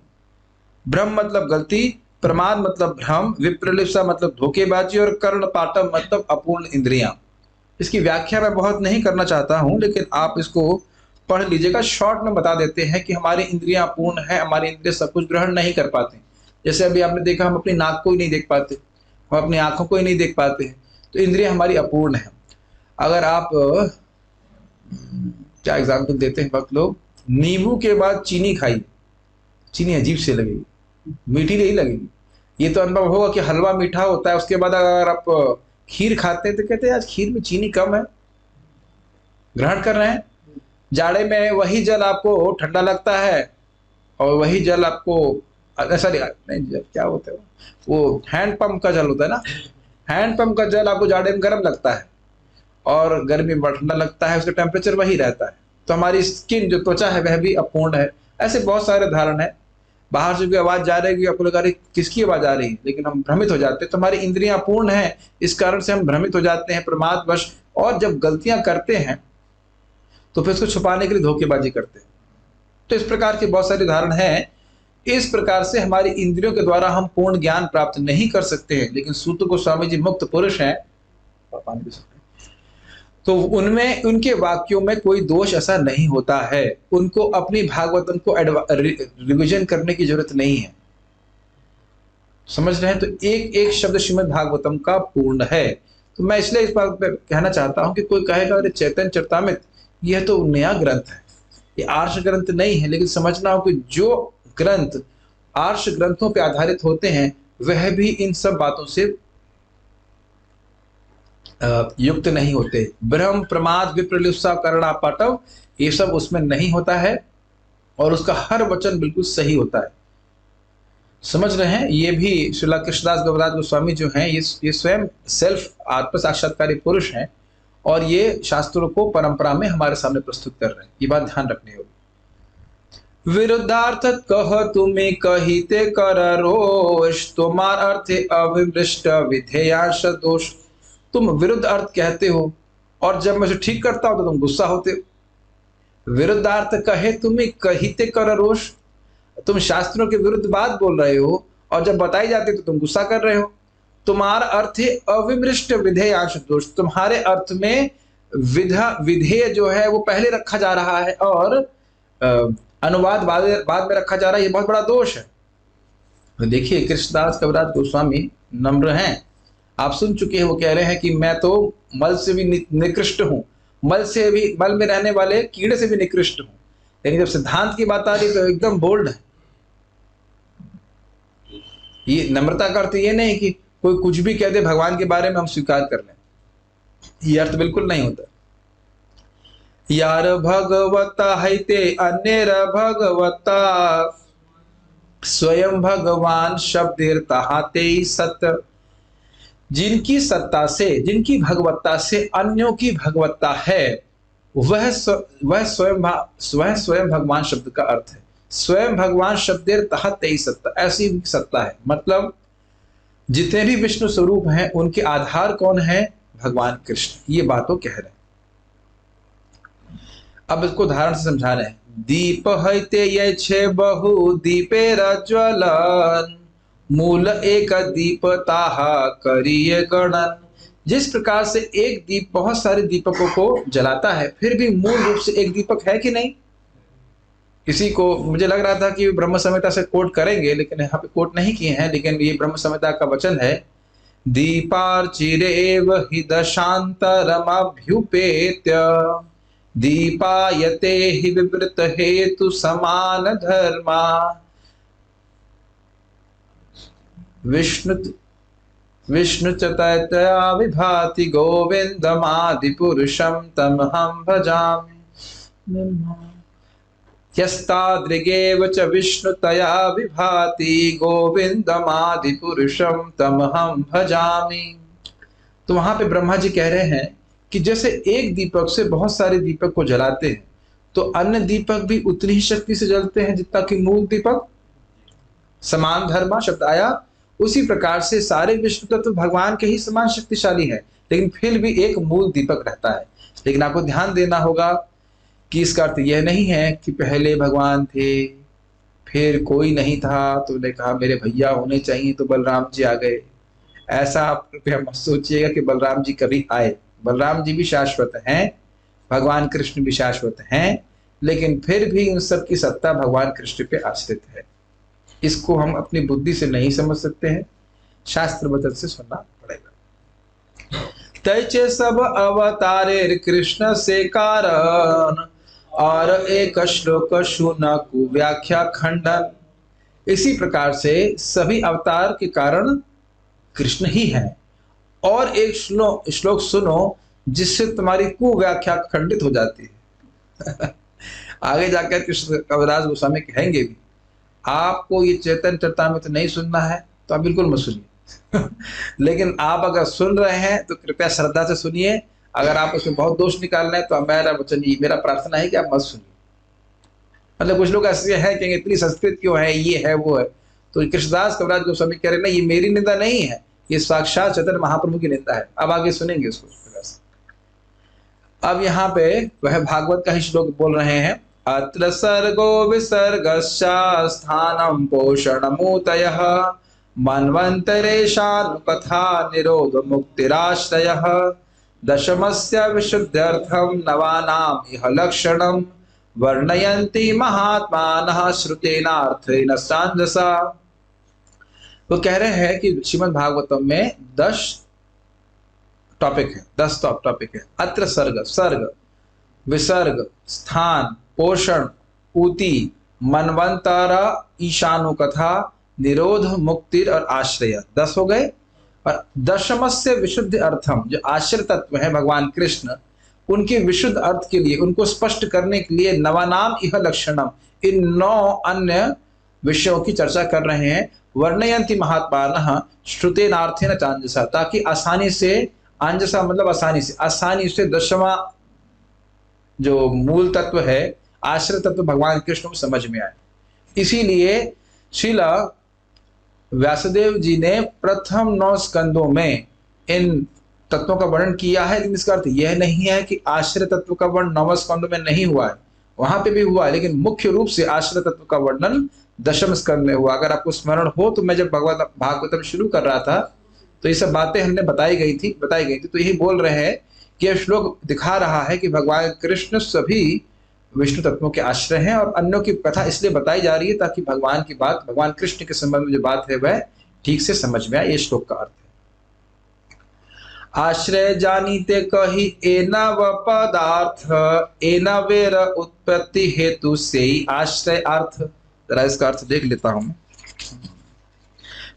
भ्रम मतलब गलती, प्रमाद मतलब भ्रम, विप्रलिप्सा मतलब धोखेबाजी, और कर्णपाटम मतलब अपूर्ण इंद्रियां। इसकी व्याख्या मैं बहुत नहीं करना चाहता हूं, लेकिन आप इसको पढ़ लीजिएगा। शॉर्ट में बता देते हैं कि हमारी इंद्रियां अपूर्ण है, हमारी इंद्रिय सब कुछ ग्रहण नहीं कर पाते। जैसे अभी आपने देखा, हम अपनी नाक को ही नहीं देख पाते, हम अपनी आंखों को ही नहीं देख पाते हैं, तो इंद्रियां हमारी अपूर्ण है। अगर आप क्या एग्जाम्पल देते हैं वक्त लोग, नींबू के बाद चीनी खाइए, चीनी अजीब से लगेगी, मीठी नहीं लगेगी। ये तो अनुभव होगा कि हलवा मीठा होता है, उसके बाद अगर आप खीर खाते हैं तो कहते हैं आज खीर में चीनी कम है, ग्रहण कर रहे हैं। जाड़े में वही जल आपको ठंडा लगता है, और वही जल आपको सॉरी नहीं, जल क्या होता है वो हैंडपंप का जल होता है ना, हैंडपंप का जल आपको जाड़े में गर्म लगता है और गर्मी में ठंडा लगता है, उसका टेम्परेचर वही रहता है। तो हमारी स्किन जो त्वचा है वह भी अपूर्ण है। ऐसे बहुत सारे उदाहरण है। बाहर से कोई आवाज जा रही है, आपको लगा रही किसकी आवाज आ रही है, लेकिन हम भ्रमित हो जाते हैं। तो हमारी इंद्रियां अपूर्ण है, इस कारण से हम भ्रमित हो जाते हैं प्रमादवश, और जब गलतियां करते हैं तो फिर उसको छुपाने के लिए धोखेबाजी करते हैं। तो इस प्रकार के बहुत सारे उदाहरण हैं। इस प्रकार से हमारी इंद्रियों के द्वारा हम पूर्ण ज्ञान प्राप्त नहीं कर सकते हैं। लेकिन सूत गोस्वामी जी मुक्त पुरुष हैं, तो उनमें, उनके वाक्यों में कोई दोष ऐसा नहीं होता है। उनको अपनी भागवतम को रिविजन करने की जरूरत नहीं है, समझ रहे हैं। तो एक एक शब्द श्रीमद् भागवतम का पूर्ण है। तो मैं इसलिए इस बात पे कहना चाहता हूं कि कोई कहेगा अरे चैतन्य चरितामृत यह तो नया ग्रंथ है, ये आर्ष ग्रंथ नहीं है। लेकिन समझना हो कि जो ग्रंथ आर्ष ग्रंथों पे आधारित होते हैं वह भी इन सब बातों से युक्त नहीं होते। भ्रम, प्रमाद, विप्रलिप्सा, कर्णापाटव, ये सब उसमें नहीं होता है, और उसका हर वचन बिल्कुल सही होता है। समझ रहे हैं। ये भी श्रीला कृष्णदास गौड़दास गोस्वामी जो हैं, ये स्वयं सेल्फ आत्म साक्षात्कारी पुरुष हैं, और ये शास्त्रों को परंपरा में हमारे सामने प्रस्तुत कर रहे हैं। ये बात ध्यान रखनी होगी। विरुद्धार्थ कह तुम्हें कहिते कर रोष, तुम्हार अर्थ अविमृष्ट विधेयांश दोष। तुम विरुद्ध अर्थ कहते हो, और जब मैं उसे ठीक करता हूं तो तुम गुस्सा होते हो। विरुद्धार्थ कहे तुम्हें कहिते कर रोष, तुम शास्त्रों के विरुद्ध बात बोल रहे हो, और जब बताई जाती तो तुम गुस्सा कर रहे हो। तुम्हारा अर्थ है अविमृष्ट विधेयांश दोष, तुम्हारे अर्थ में विधेय जो है वो पहले रखा जा रहा है, और अनुवाद बाद में रखा जा रहा है। ये बहुत बड़ा दोष है। तो देखिए, कृष्णदास कविराज गोस्वामी नम्र हैं। आप सुन चुके हैं, वो कह रहे हैं कि मैं तो मल से भी निकृष्ट हूं, मल में रहने वाले कीड़े से भी निकृष्ट हूं। लेकिन जब सिद्धांत की बात आ रही तो एकदम बोल्ड है। ये नम्रता का अर्थ ये नहीं कि कोई कुछ भी कह दे भगवान के बारे में हम स्वीकार कर लें, ये अर्थ बिल्कुल नहीं होता। यार भगवता हैते अन्येर भगवता, स्वयं भगवान शब्देर्ताहाते सत्य। जिनकी सत्ता से, जिनकी भगवत्ता से अन्यों की भगवत्ता है, वह स्वयं भगवान शब्द का अर्थ है। स्वयं भगवान शब्देर ताहाते सत्ता, ऐसी सत्ता है। मतलब जितने भी विष्णु स्वरूप हैं उनके आधार कौन है? भगवान कृष्ण। ये बात वो कह रहे हैं। अब इसको उदाहरण से समझा रहे हैं। दीप हैते ये छे बहु दीपे रज्वलन, मूल एक दीप ताहा करिए गणन। जिस प्रकार से एक दीप बहुत सारे दीपकों को जलाता है, फिर भी मूल रूप से एक दीपक है कि नहीं? किसी को, मुझे लग रहा था कि ब्रह्म संहिता से कोट करेंगे, लेकिन यहाँ पे कोट नहीं किए हैं, लेकिन ये ब्रह्म संहिता का वचन है। दीपार्चिरेव हि दशांतरमभ्युपेत्य, दीपायते हि विवृत हेतु समान धर्मा। विष्णु चतया विभाति गोविंदमादि पुरुषम तमहं भजामि। यस्तादृगेव च विष्णुतया विभाति गोविंदमादि पुरुषम तमहं भजामि। तो वहां पे ब्रह्मा जी कह रहे हैं कि जैसे एक दीपक से बहुत सारे दीपक को जलाते हैं, तो अन्य दीपक भी उतनी ही शक्ति से जलते हैं जितना कि मूल दीपक। समान धर्मा शब्द आया, उसी प्रकार से सारे विष्णु तत्व भगवान के ही समान शक्तिशाली है, लेकिन फिर भी एक मूल दीपक रहता है। लेकिन आपको ध्यान देना होगा कि इसका अर्थ यह नहीं है कि पहले भगवान थे, फिर कोई नहीं था, तो उन्होंने कहा मेरे भैया होने चाहिए तो बलराम जी आ गए। ऐसा आप कृपया मत सोचिएगा कि बलराम जी कभी आए। बलराम जी भी शाश्वत हैं, भगवान कृष्ण भी शाश्वत हैं, लेकिन फिर भी उन सब की सत्ता भगवान कृष्ण पे आश्रित है। इसको हम अपनी बुद्धि से नहीं समझ सकते हैं, शास्त्र वचन से सुनना पड़ेगा। तैचे सब अवतारे कृष्ण से कारण, और एक श्लोक सुन कुव्याख्या खंडन। इसी प्रकार से सभी अवतार के कारण कृष्ण ही है, और एक श्लोक सुनो जिससे तुम्हारी कुव्याख्या खंडित हो जाती है। आगे जाकर कृष्ण कविराज गोस्वामी कहेंगे भी, आपको ये चैतन्य चरितामृत नहीं सुनना है तो आप बिल्कुल मत सुनिए। लेकिन आप अगर सुन रहे हैं तो कृपया श्रद्धा से सुनिए। अगर आप उसमें बहुत दोष निकालना है तो मेरा वचन, मेरा प्रार्थना है कि आप मत सुनिए। मतलब कुछ लोग ऐसे हैं कि इतनी संस्कृत क्यों है, ये है वो है। तो कृष्णदास कविराज गोस्वामी कह रहे ना, ये मेरी निंदा नहीं है, ये साक्षात चैतन्य महाप्रभु की निंदा है। अब आगे सुनेंगे उसको। अब यहाँ पे वह भागवत का ही श्लोक बोल रहे हैं। अत्र सर्गो विसर्गस्या स्थानम पोषणमूतयः मन्वन्तरेशानुकथा निरोध मुक्तिराश्रयः दशमस्य विशुद्ध्यर्थं नवानाम् इह लक्षणं वर्णयन्ति महात्मानः श्रुतेनार्थेन सांजसा। वो कह रहे हैं कि श्रीमद् भागवतम में 10 टॉपिक है, 10 टॉपिक है। अत्र सर्ग, सर्ग, विसर्ग, स्थान, पोषण, ऊति, मनवंतरा, ईशानुकथा, निरोध, मुक्ति और आश्रय, 10 हो गए। और दशमस्य विशुद्ध अर्थम, जो आश्रय तत्व है भगवान कृष्ण, उनके विशुद्ध अर्थ के लिए, उनको स्पष्ट करने के लिए नवानाम इह लक्षणम, इन 9 अन्य विषयों की चर्चा कर रहे हैं। वर्णयंती महात्मानः श्रुतेनार्थेन चांजसा, ताकि आसानी से, आंजसा मतलब आसानी से 10वां जो मूल तत्व है, आश्रय तत्व भगवान कृष्ण को समझ में आए। इसीलिए श्रीला व्यासदेव जी ने प्रथम 9 स्कंदों में इन तत्वों का वर्णन किया है। लेकिन इसका अर्थ यह नहीं है कि आश्रय तत्व का वर्णन 9वें स्कंद में नहीं हुआ है, वहां पे भी हुआ है, लेकिन मुख्य रूप से आश्रय तत्व का वर्णन 10वें स्कंद में हुआ। अगर आपको स्मरण हो तो मैं जब भागवतम शुरू कर रहा था तो ये सब बातें हमने बताई गई थी। तो यही बोल रहे हैं कि यह श्लोक दिखा रहा है कि भगवान कृष्ण सभी विष्णु तत्वों के आश्रय हैं, और अन्यों की कथा इसलिए बताई जा रही है ताकि भगवान की बात, भगवान कृष्ण के संबंध में जो बात है वह ठीक से समझ में आए। ये श्लोक का अर्थ है। आश्रय जानीते कही एनव पदार्थ, एनवेर उत्पत्ति हेतु से आश्रय अर्थ। जरा इसका अर्थ देख लेता हूं।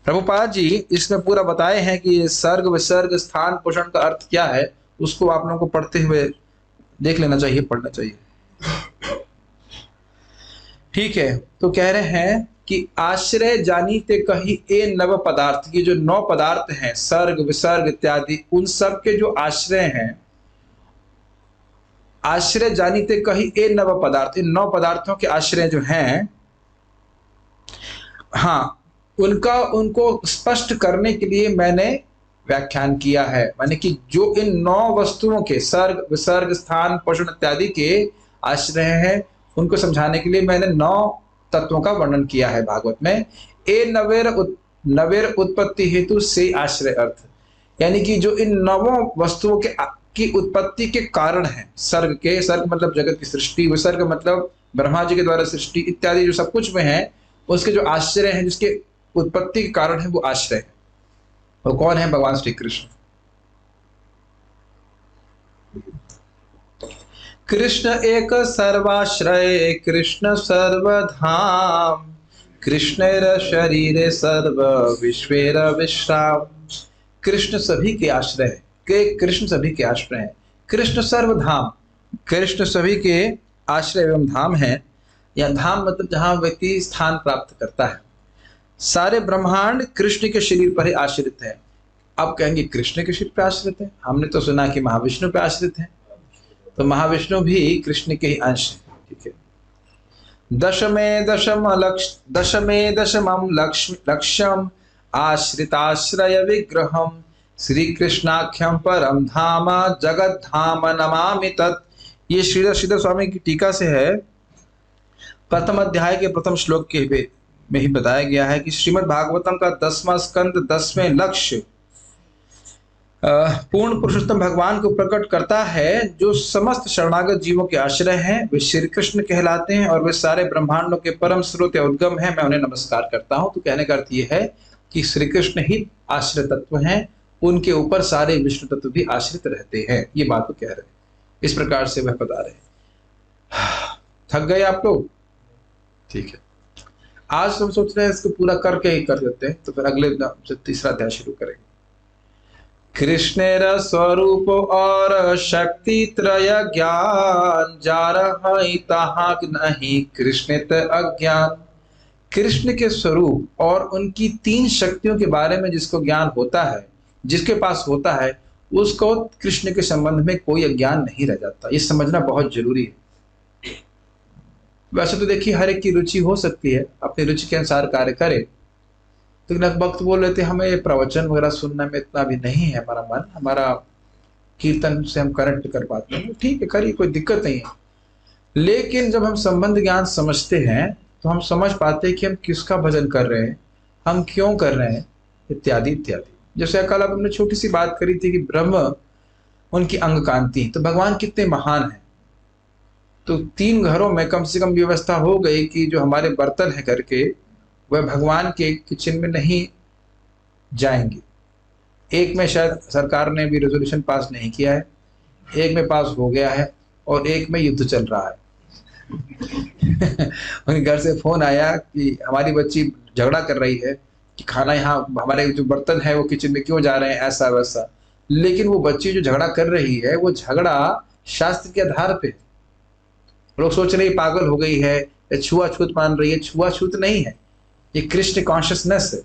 प्रभुपाद जी इसमें पूरा बताए हैं कि सर्ग, विसर्ग, स्थान, पोषण का अर्थ क्या है। उसको आप लोगों को पढ़ते हुए देख लेना चाहिए, पढ़ना चाहिए। ठीक है, तो कह रहे हैं कि आश्रय जानीते कही ए नव पदार्थ, ये जो 9 पदार्थ हैं, सर्ग, विसर्ग इत्यादि, उन सब के जो आश्रय हैं, आश्रय जानीते कही ए नव पदार्थ, इन 9 पदार्थों के आश्रय जो हैं, हाँ, उनको स्पष्ट करने के लिए मैंने व्याख्यान किया है। माने कि जो इन 9 वस्तुओं के, सर्ग, विसर्ग, स्थान, पोषण इत्यादि के आश्रय हैं, उनको समझाने के लिए मैंने 9 तत्वों का वर्णन किया है भागवत में। ए नवेर उत्पत्ति हेतु से आश्रय अर्थ, यानी कि जो इन 9 वस्तुओं की उत्पत्ति के कारण है। सर्ग के, सर्ग मतलब जगत की सृष्टि, विसर्ग मतलब ब्रह्मा जी के द्वारा सृष्टि इत्यादि जो सब कुछ में है, उसके जो आश्रय हैं, जिसके उत्पत्ति के कारण है, वो आश्रय है। वो कौन है? भगवान श्री कृष्ण। कृष्ण एक सर्वाश्रय, कृष्ण सर्वधाम, कृष्णेर शरीरे सर्व विश्वेर विश्राम। कृष्ण सभी के आश्रय है, कृष्ण सभी के आश्रय है। कृष्ण सर्वधाम, कृष्ण सभी के आश्रय एवं धाम है। या धाम मतलब जहां व्यक्ति स्थान प्राप्त करता है। सारे ब्रह्मांड कृष्ण के शरीर पर ही आश्रित है। अब कहेंगे कृष्ण के शरीर पर आश्रित है, हमने तो सुना कि महाविष्णु पर आश्रित है, तो महाविष्णु भी कृष्ण के ही अंश है। ठीक है। दशमे दशमम लक्ष्यम आश्रिताश्रय विग्रहम श्री कृष्णाख्यम परम धाम जगत धाम नमामि तत्। ये श्रीधर स्वामी की टीका से है। प्रथम अध्याय के प्रथम श्लोक के में ही बताया गया है कि श्रीमद् भागवतम का 10वां स्कंद 10वें लक्ष्य पूर्ण पुरुषोत्तम भगवान को प्रकट करता है, जो समस्त शरणागत जीवों के आश्रय हैं। वे श्री कृष्ण कहलाते हैं और वे सारे ब्रह्मांडों के परम स्रोत या उद्गम हैं। मैं उन्हें नमस्कार करता हूं। तो कहने का अर्थ यह है कि श्री कृष्ण ही आश्रय तत्व हैं, उनके ऊपर सारे विष्णु तत्व भी आश्रित रहते हैं। ये बात वो कह रहे हैं, इस प्रकार से वह बता रहे हैं। थक गए आप लोग? ठीक है, आज हम सोच रहे हैं इसको पूरा करके ही कर देते हैं, तो फिर अगले से तीसरा अध्याय शुरू करेंगे। कृष्णेर स्वरूप और शक्ति त्रय ज्ञान जा रहा नहीं कृष्णित अज्ञान। कृष्ण के स्वरूप और उनकी 3 शक्तियों के बारे में जिसको ज्ञान होता है, जिसके पास होता है, उसको कृष्ण के संबंध में कोई अज्ञान नहीं रह जाता। ये समझना बहुत जरूरी है। वैसे तो देखिए हर एक की रुचि हो सकती है, अपनी रुचि के अनुसार कार्य करे, तो वक्त बोल लेते हमें ये प्रवचन वगैरह सुनने में इतना भी नहीं है हमारा मन, हमारा कीर्तन से हम कनेक्ट कर पाते हैं, ठीक है करिए, कोई दिक्कत नहीं है। लेकिन जब हम संबंध ज्ञान समझते हैं तो हम समझ पाते हैं कि हम किसका भजन कर रहे हैं, हम क्यों कर रहे हैं, इत्यादि इत्यादि। जैसे कल हमने छोटी सी बात करी थी कि ब्रह्म उनकी अंग कांति, तो भगवान कितने महान हैं। तो 3 घरों में कम से कम व्यवस्था हो गई कि जो हमारे बर्तन है घर के, वह भगवान के किचन में नहीं जाएंगे। एक में शायद सरकार ने भी रेजोल्यूशन पास नहीं किया है, एक में पास हो गया है और एक में युद्ध चल रहा है। उनके घर से फोन आया कि हमारी बच्ची झगड़ा कर रही है कि खाना यहाँ, हमारे जो बर्तन है वो किचन में क्यों जा रहे हैं, ऐसा वैसा। लेकिन वो बच्ची जो झगड़ा कर रही है वो झगड़ा शास्त्र के आधार पे। लोग सोच रहे पागल हो गई है या छुआछूत मान रही है। छुआछूत नहीं है, ये कृष्ण कॉन्शियसनेस है,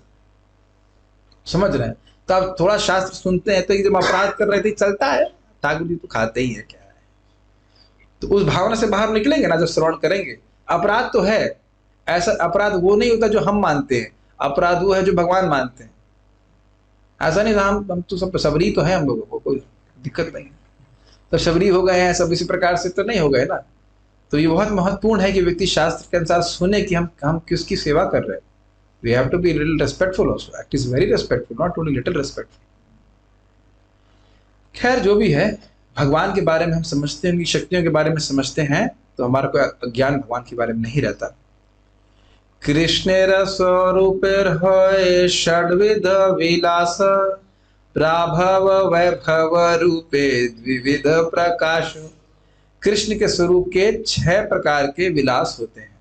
समझ रहे हैं। तो आप थोड़ा शास्त्र सुनते हैं तो जब अपराध कर रहे थे चलता है, ठाकुर जी तो खाते ही है, क्या है। तो उस भावना से बाहर निकलेंगे ना जब श्रवण करेंगे। अपराध तो है, ऐसा अपराध वो नहीं होता जो हम मानते हैं, अपराध वो है जो भगवान मानते हैं। ऐसा नहीं, हम तो सब सबरी तो है, हम लोगों को कोई दिक्कत नहीं। तो सबरी हो गए हैं सब, इसी प्रकार से तो नहीं हो गए ना। तो ये बहुत महत्वपूर्ण है कि व्यक्ति शास्त्र के अनुसार सुने कि हम किसकी सेवा कर रहे हैं। We have to be a little respectful also. Act is very respectful, not only little respectful. खैर जो भी है, भगवान के बारे में हम समझते हैं, उनकी शक्तियों के बारे में समझते हैं, तो हमारा कोई ज्ञान भगवान के बारे में नहीं रहता। कृष्णेर स्वरूपेर होय षड्विध विलास प्राभव वैभव रूपे द्विविध प्रकाश। कृष्ण के स्वरूप के 6 प्रकार के विलास होते हैं।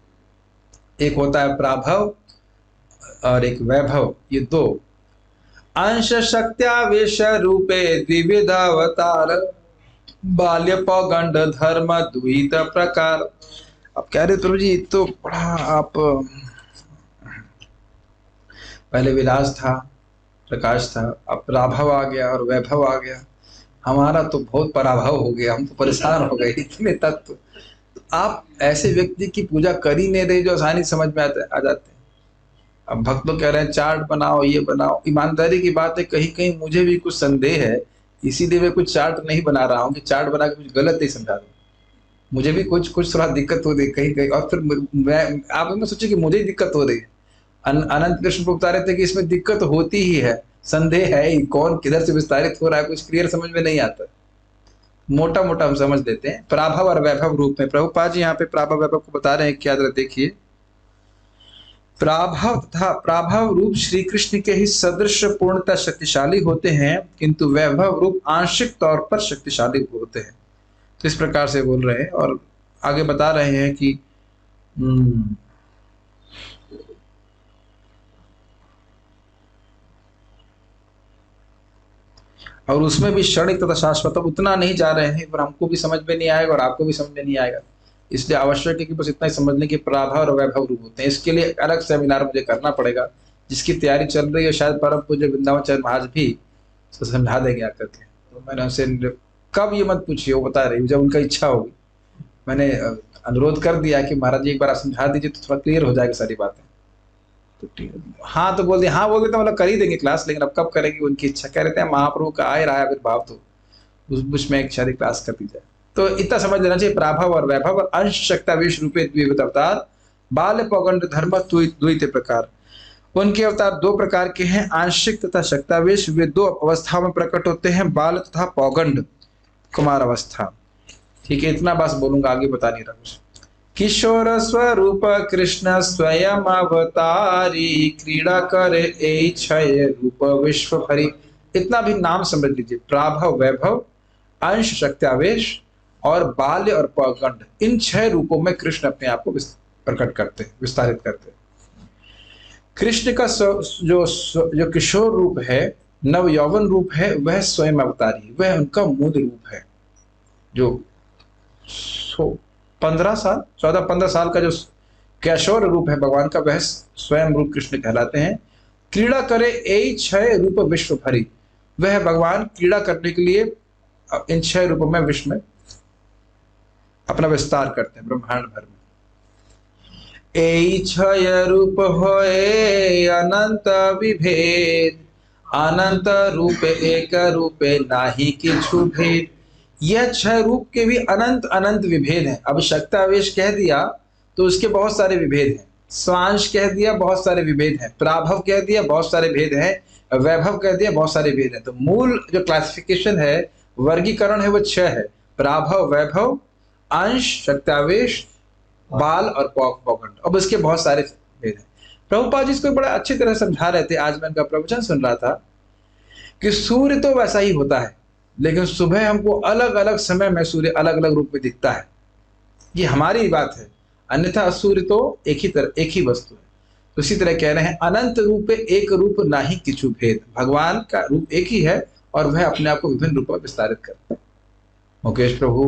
एक होता है प्राभव और एक वैभव, ये 2। अंश शक्त्यावेश रूपे द्विविध अवतार बाल्य पौगंड धर्म द्वित प्रकार। अब कह रहे प्रभु जी तो बड़ा आप, पहले विलास था, प्रकाश था, अब प्राभव आ गया और वैभव आ गया। हमारा तो बहुत पराभव हो गया, हम तो परेशान हो गए, इतने तत्व। तो आप ऐसे व्यक्ति की पूजा कर ही नहीं रहे जो आसानी समझ में आ जाते हैं। अब भक्त लोग कह रहे हैं चार्ट बनाओ, ये बनाओ। ईमानदारी की बात है, कहीं कहीं मुझे भी कुछ संदेह है, इसीलिए मैं कुछ चार्ट नहीं बना रहा हूँ कि चार्ट बना के कुछ गलत नहीं समझा दूँ। मुझे भी कुछ थोड़ा दिक्कत हो रही कहीं कहीं, और फिर मैं आप में सोचे कि मुझे ही दिक्कत हो रही है। अनंत कृष्ण को बता रहे थे कि इसमें दिक्कत होती ही है, संदेह है ही, कौन किधर से विस्तारित हो रहा है कुछ क्लियर समझ में नहीं आता। मोटा मोटा हम समझ लेते हैं। प्राभव और वैभव रूप में प्रभुपाद जी यहाँ पे प्राभव वैभव को बता रहे हैं, क्या जरा देखिए। प्राभव तथा प्राभव रूप श्री कृष्ण के ही सदृश पूर्णतः शक्तिशाली होते हैं, किंतु वैभव रूप आंशिक तौर पर शक्तिशाली होते हैं। तो इस प्रकार से बोल रहे हैं और आगे बता रहे हैं कि और उसमें भी क्षणिक तथा शाश्वत उतना नहीं जा रहे हैं, पर हमको भी समझ में नहीं आएगा और आपको भी समझ में नहीं आएगा। इसलिए आवश्यक है कि बस इतना ही समझने की प्राभव और वैभव रूप होते हैं। इसके लिए अलग सेमिनार मुझे करना पड़ेगा, जिसकी तैयारी चल रही है। शायद परम पूज्य वृंदावन चंद्र महाराज भी समझा देंगे आकर के। तो मैंने उनसे कब ये मत पूछिए, वो बता रही, जब उनका इच्छा होगी। मैंने अनुरोध कर दिया कि महाराज जी एक बार आप समझा दीजिए तो थोड़ा क्लियर हो जाएगी सारी बातें। तो हाँ तो बोल दिया, हाँ बोल देते मतलब कर ही देंगे क्लास, लेकिन अब कब करेंगे उनकी इच्छा। कह रहे थे महाप्रभु का आ ही रहा है आविर्भाव, तो उसमें एक शादी क्लास कर दी जाए। तो इतना समझ लेना चाहिए, प्राभव और वैभव और अंश शक्ता विष रूपे द्विविध अवतार बाल पौगंड धर्म द्वितीय प्रकार। उनके अवतार दो प्रकार के हैं, आंशिक तथा शक्तावेश। वे दो अवस्थाओं में प्रकट होते हैं, बाल तथा पौगंड कुमार अवस्था। ठीक है, इतना बस बोलूंगा, आगे बता नहीं रहा कुछ। किशोर स्वरूप कृष्ण स्वयं अवतारी क्रीड़ा कर ए क्षय रूप विश्व भरी। इतना भी नाम समझ लीजिए, प्राभव वैभव अंश शक्त्यावेश और बाल्य और पौगंड, इन 6 रूपों में कृष्ण अपने आप को प्रकट करते हैं, विस्तारित करते हैं। कृष्ण का जो किशोर रूप है, नव यौवन रूप है, वह स्वयं अवतारी, वह उनका मूल रूप है। जो 14-15 साल का जो किशोर रूप है भगवान का, वह स्वयं रूप कृष्ण कहलाते हैं। क्रीड़ा करे ए 6 रूप विश्व भरी, वह भगवान क्रीड़ा करने के लिए इन 6 रूपों में विश्व में अपना विस्तार करते हैं, ब्रह्मांड भर में। ए 6 रूप होए अनंत विभेद, अनंत रूप एक रूपे नाही किछु भेद। यह 6 रूप के भी अनंत अनंत विभेद हैं। अब शक्तावेश कह दिया तो उसके बहुत सारे विभेद हैं, स्वांश कह दिया बहुत सारे विभेद हैं, प्राभव कह दिया बहुत सारे भेद हैं, वैभव कह दिया बहुत सारे भेद हैं। तो मूल जो क्लासिफिकेशन है, वर्गीकरण है, वो 6 है, प्राभव वैभव अंश शक्तावेश बाल और पौगंड। अब इसके बहुत सारे भेद हैं। प्रभुपाद जी इसको बड़ा अच्छी तरह समझा रहे थे। आज मैं इनका प्रवचन सुन रहा था कि सूर्य तो वैसा ही होता है, लेकिन सुबह हमको अलग अलग समय में सूर्य अलग अलग रूप में दिखता है, ये हमारी बात है। अन्यथा सूर्य तो एक ही वस्तु है। तो इसी तरह कह रहे हैं, अनंत रूप एक रूप नाही किछु भेद। भगवान का रूप एक ही है और वह अपने आप को विभिन्न रूपों में विस्तारित करता है। मुकेश प्रभु,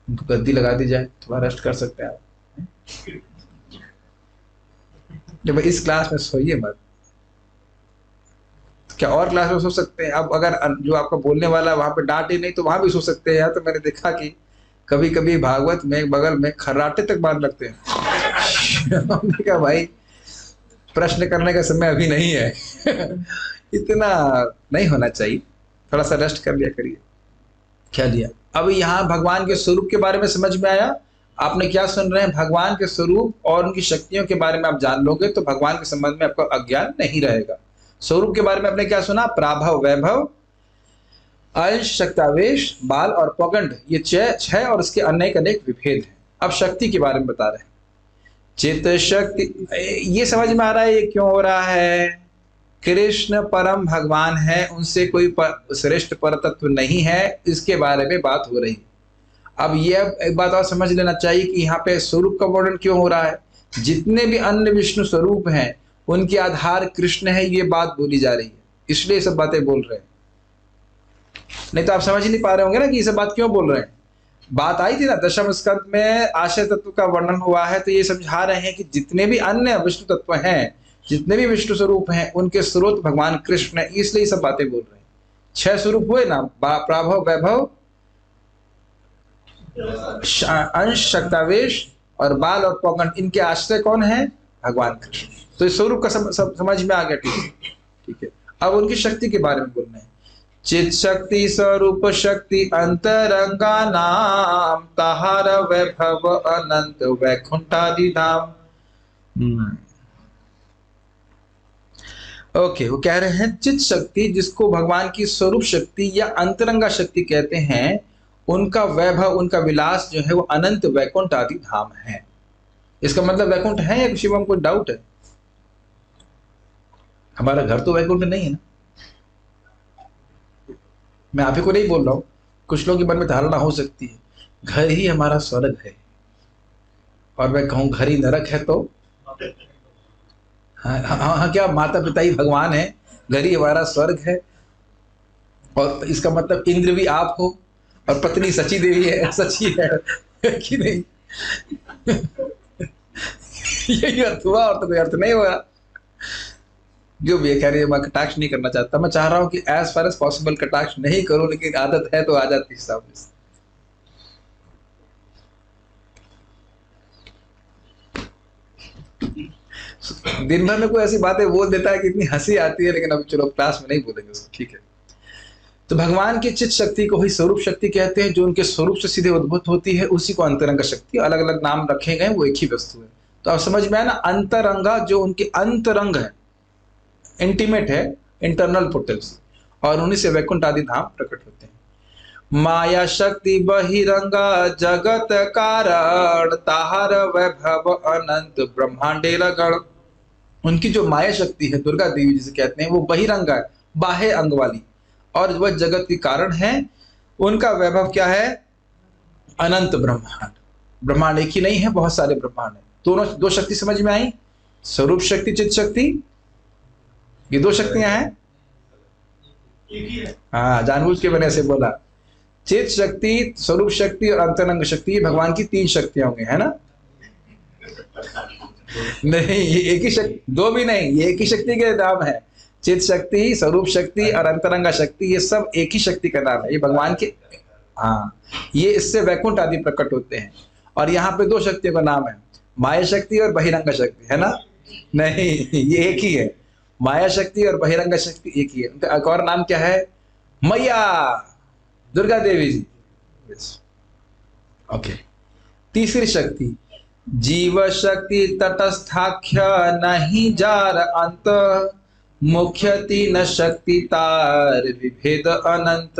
उनको गद्दी लगा दी जाए, थोड़ा रेस्ट कर सकते हैं आप। जब इस क्लास में सोइए मत, क्या और क्लास में सो सकते हैं? अब अगर जो आपका बोलने वाला वहां पे डांट ही नहीं तो वहां भी सो सकते हैं। तो मैंने देखा कि कभी कभी भागवत में बगल में खर्राटे तक बांध लगते हैं। हमने कहा भाई प्रश्न करने का समय अभी नहीं है। इतना नहीं होना चाहिए, थोड़ा सा रेस्ट कर लिया करिए। क्या लिया? अब यहाँ भगवान के स्वरूप के बारे में समझ में आया। आपने क्या सुन रहे हैं? भगवान के स्वरूप और उनकी शक्तियों के बारे में आप जान लोगे तो भगवान के संबंध में आपका अज्ञान नहीं रहेगा। स्वरूप के बारे में आपने क्या सुना? प्राभव वैभव अंश शक्तावेश बाल और पौगंड, ये 6 और इसके अनेक अनेक विभेद हैं। अब शक्ति के बारे में बता रहे हैं। चित शक्ति, ये समझ में आ रहा है ये क्यों हो रहा है? कृष्ण परम भगवान है, उनसे कोई श्रेष्ठ परतत्व नहीं है, इसके बारे में बात हो रही है। अब ये एक बात और समझ लेना चाहिए कि यहाँ पे स्वरूप का वर्णन क्यों हो रहा है। जितने भी अन्य विष्णु स्वरूप हैं उनके आधार कृष्ण है, ये बात बोली जा रही है, इसलिए सब बातें बोल रहे हैं। नहीं तो आप समझ ही नहीं पा रहे होंगे ना कि ये सब बात क्यों बोल रहे हैं। बात आई थी ना दशम स्कंद में आश्रय तत्व का वर्णन हुआ है, तो ये समझा रहे हैं कि जितने भी अन्य विष्णु तत्व हैं, जितने भी विष्णु स्वरूप हैं, उनके स्रोत भगवान कृष्ण है, इसलिए सब बातें बोल रहे हैं। 6 स्वरूप हुए ना, प्राभव वैभव अंश शक्तावेश और बाल और पौगंड, इनके आश्रय कौन है? भगवान कृष्ण। तो इस स्वरूप का समझ में आ गया। ठीक है, अब उनकी शक्ति के बारे में बोलना है। चित शक्ति स्वरूप शक्ति अंतरंगा नाम, तहार वैभव अनंत वैकुंठादि धाम। ओके, वो कह रहे हैं चित शक्ति, जिसको भगवान की स्वरूप शक्ति या अंतरंगा शक्ति कहते हैं, उनका वैभव, उनका विलास जो है वो अनंत वैकुंठ आदि धाम है। इसका मतलब वैकुंठ है या शिवम को डाउट है? हमारा घर तो वैकुंठ नहीं है ना। मैं आप ही को नहीं बोल रहा हूं, कुछ लोगों के मन में धारणा हो सकती है घर ही हमारा स्वर्ग है, और मैं कहूं घर ही नरक है तो हाँ, क्या माता पिता ही भगवान है, घर ही हमारा स्वर्ग है, और इसका मतलब इंद्र भी आप हो और पत्नी सची देवी है, सची है कि नहीं? यही अर्थ हुआ और तो कोई अर्थ नहीं हुआ। जो भी कह रही है, मैं कटाक्ष नहीं करना चाहता, मैं चाह रहा हूं कि एज फार एज पॉसिबल कटाक्ष नहीं करूं, लेकिन आदत है तो आ जाती है सामने। दिन भर में कोई ऐसी बातें बोल देता है कि इतनी हंसी आती है, लेकिन अब चलो क्लास में नहीं बोलेंगे उसको, ठीक है। तो भगवान की चित्त शक्ति को ही स्वरूप शक्ति कहते हैं, जो उनके स्वरूप से सीधे उद्भूत होती है, उसी को अंतरंग शक्ति, अलग अलग नाम रखे गए, वो एक ही वस्तु है। तो अब समझ में आया ना, अंतरंगा जो उनके अंतरंग है, इंटीमेट है, इंटरनल पोटेंसी, और उन्हीं से वैकुंठ आदि धाम प्रकट होते हैं। माया शक्ति बहिरंगा जगत कारण, ताहर वैभव अनंत ब्रह्मांडे लगण। उनकी जो माया शक्ति है, दुर्गा देवी जिसे कहते हैं, वो बहिरंगा है, बाह्य अंग वाली, और वह जगत के कारण है। उनका वैभव क्या है? अनंत ब्रह्मांड। ब्रह्मांड एक ही नहीं है, बहुत सारे ब्रह्मांड है। दोनों दो शक्ति समझ में आई, स्वरूप शक्ति, चित्त शक्ति, ये दो शक्तियां हैं। हाँ, जानबूझ के मैंने ऐसे बोला, चित्त शक्ति, स्वरूप शक्ति और अंतरंग शक्ति, भगवान की तीन शक्तियां होंगी, है ना? नहीं, ये एक ही शक्ति, दो भी नहीं, ये एक ही शक्ति के नाम है। चित्त शक्ति, स्वरूप शक्ति और अंतरंगा शक्ति, ये सब एक ही शक्ति का नाम है, ये भगवान के। हाँ, ये इससे वैकुंठ आदि प्रकट होते हैं। और यहाँ पे दो शक्तियों का नाम है, माया शक्ति और बहिरंगा शक्ति, है ना? नहीं, ये एक ही है, माया शक्ति और बहिरंगा शक्ति एक ही है। उनका एक और नाम क्या है? मैया, दुर्गा देवी जी। ओके। तीसरी शक्ति जीव शक्ति, तटस्थाख्य नहीं जार अंत, मुख्य तीन शक्ति तार विभेद अनंत।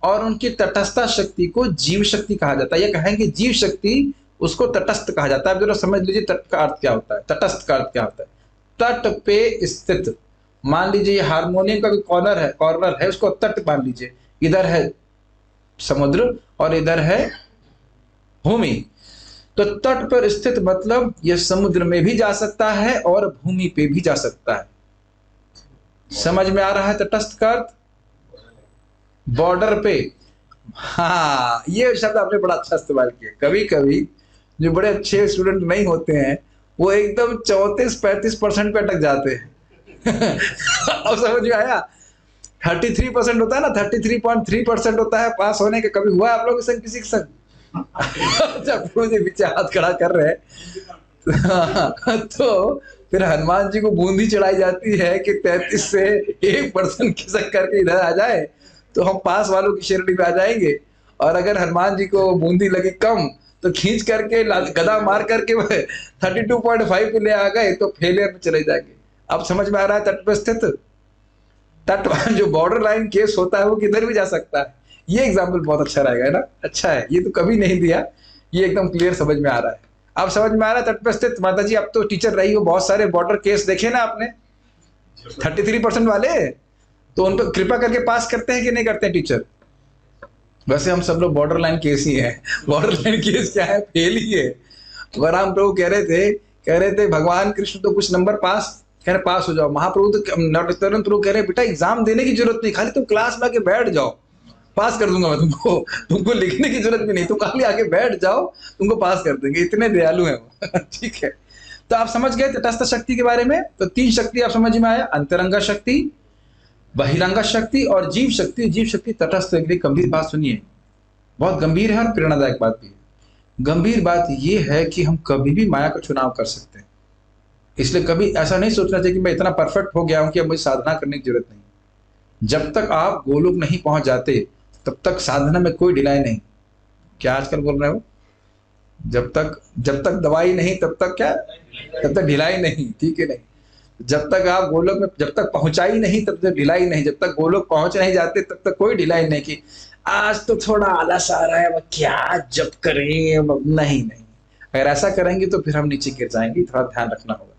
और उनकी तटस्था शक्ति को जीव शक्ति कहा जाता है। ये कहेंगे जीव शक्ति, उसको तटस्थ कहा जाता है। जरा समझ लीजिए तट का अर्थ क्या होता है, तटस्थ का अर्थ क्या होता है। तट पे स्थित, मान लीजिए हारमोनियम का कॉर्नर है, उसको तट मान लीजिए, इधर है समुद्र और इधर है भूमि। तो तट पर स्थित मतलब यह समुद्र में भी जा सकता है और भूमि पे भी जा सकता है। समझ में आ रहा है तटस्थ का अर्थ? बॉर्डर पे। हाँ, ये शब्द आपने बड़ा अच्छा इस्तेमाल किया। कभी कभी जो बड़े अच्छे स्टूडेंट नहीं होते हैं, वो एकदम 34-35% पे अटक जाते हैं। अब समझ में आया? 33% होता है ना, 33.3% होता है पास होने का। कभी हुआ आप लोग संग किसी के संग? जब मुझे पीछे हाथ खड़ा कर रहे हैं तो फिर हनुमान जी को बूंदी चढ़ाई जाती है कि 33 से 1% खिसक करके इधर आ जाए तो हम पास वालों की श्रेणी में आ जाएंगे। और अगर हनुमान जी को बूंदी लगी कम तो खींच करके गदा मार करके 32.5 पे ले आ गए तो फेलियर में चले जाएंगे। अब समझ में आ रहा है? तट पर स्थित, तट जो बॉर्डर लाइन केस होता है वो किधर भी जा सकता है। ये एग्जाम्पल बहुत अच्छा रहेगा, है ना? अच्छा है, ये तो कभी नहीं दिया, ये एकदम क्लियर समझ में आ रहा है। अब समझ में आ रहा है तट पर स्थित। माता जी, अब तो टीचर रही हो, बहुत सारे बॉर्डर केस देखे ना आपने, 33% वाले, तो उन पर कृपा करके पास करते हैं कि नहीं करते हैं टीचर? वैसे हम सब लोग बॉर्डर लाइन केस ही है। बॉर्डर लाइन केस क्या है? फेल ही है। राम प्रभु कह रहे थे भगवान कृष्ण तो कुछ नंबर पास, कह रहे पास हो जाओ। महाप्रभु तो नटवरन प्रभु कह रहे बेटा एग्जाम देने की जरूरत नहीं, खाली तुम क्लास में आके बैठ जाओ, पास कर दूंगा मैं तुमको लिखने की जरूरत भी नहीं, तुम खाली आके बैठ जाओ, तुमको पास कर देंगे। इतने दयालु हैं वो। ठीक है, तो आप समझ गए तटस्थ शक्ति के बारे में। तो तीन शक्ति आप समझ में आया, अंतरंगा शक्ति, बहिरंगा शक्ति और जीव शक्ति। जीव शक्ति तटस्थ। एक गंभीर बात सुनिए, बहुत गंभीर है और प्रेरणादायक बात भी है। गंभीर बात यह है कि हम कभी भी माया का चुनाव कर सकते हैं। इसलिए कभी ऐसा नहीं सोचना चाहिए कि मैं इतना परफेक्ट हो गया हूं कि अब मुझे साधना करने की जरूरत नहीं। जब तक आप गोलोक नहीं पहुंच जाते तब तक साधना में कोई ढिलाई नहीं। क्या आजकल बोल रहे हो? जब तक दवाई नहीं तब तक क्या, तब तक ढिलाई नहीं। ठीक है, नहीं, जब तक आप गोलोक में जब तक पहुंचाई नहीं तब तक ढिलाई नहीं। जब तक गोलोक पहुंच नहीं जाते तब तक कोई ढिलाई नहीं कि आज तो थोड़ा आलस आ रहा है, अब क्या जब करेंगे। नहीं, अगर ऐसा करेंगे तो फिर हम नीचे गिर जाएंगे। थोड़ा ध्यान रखना होगा।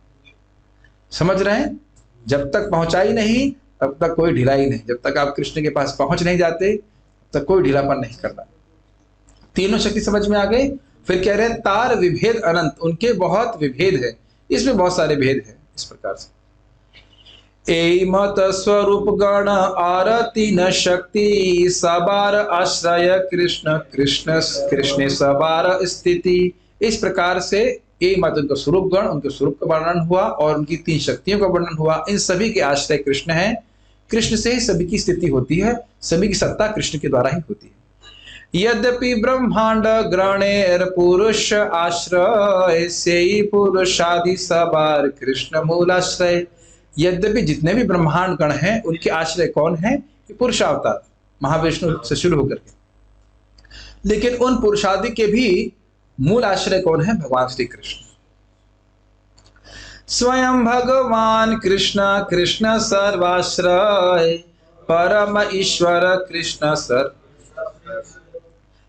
समझ रहे हैं? जब तक पहुंचाई नहीं तब तक कोई ढिलाई नहीं। जब तक आप कृष्ण के पास पहुंच नहीं जाते तब कोई ढीलापन नहीं करना। तीनों शक्ति समझ में आ गए। फिर कह रहे हैं तार विभेद अनंत, उनके बहुत विभेद है, इसमें बहुत सारे भेद है। इस प्रकार से मत स्वरूप गण आरती न शक्ति, सबार आश्रय कृष्ण कृष्ण कृष्ण सबार स्थिति। इस प्रकार से मत उनका स्वरूप गण, उनके स्वरूप का वर्णन हुआ और उनकी तीन शक्तियों का वर्णन हुआ। इन सभी के आश्रय कृष्ण है, कृष्ण से ही सभी की स्थिति होती है, सभी की सत्ता कृष्ण के द्वारा ही होती है। यद्यपि ब्रह्मांड ग्रणेर पुरुष आश्रय से ही पुरुषादि सबार कृष्ण मूलाश्रय। यद्यपि जितने भी ब्रह्मांड गण हैं उनके आश्रय कौन है? पुरुष अवतार महाविष्णु से शुरू होकर के, लेकिन उन पुरुषादि के भी मूल आश्रय कौन है? भगवान श्री कृष्ण। स्वयं भगवान कृष्ण कृष्ण सर्वाश्रय परम ईश्वर कृष्ण सर।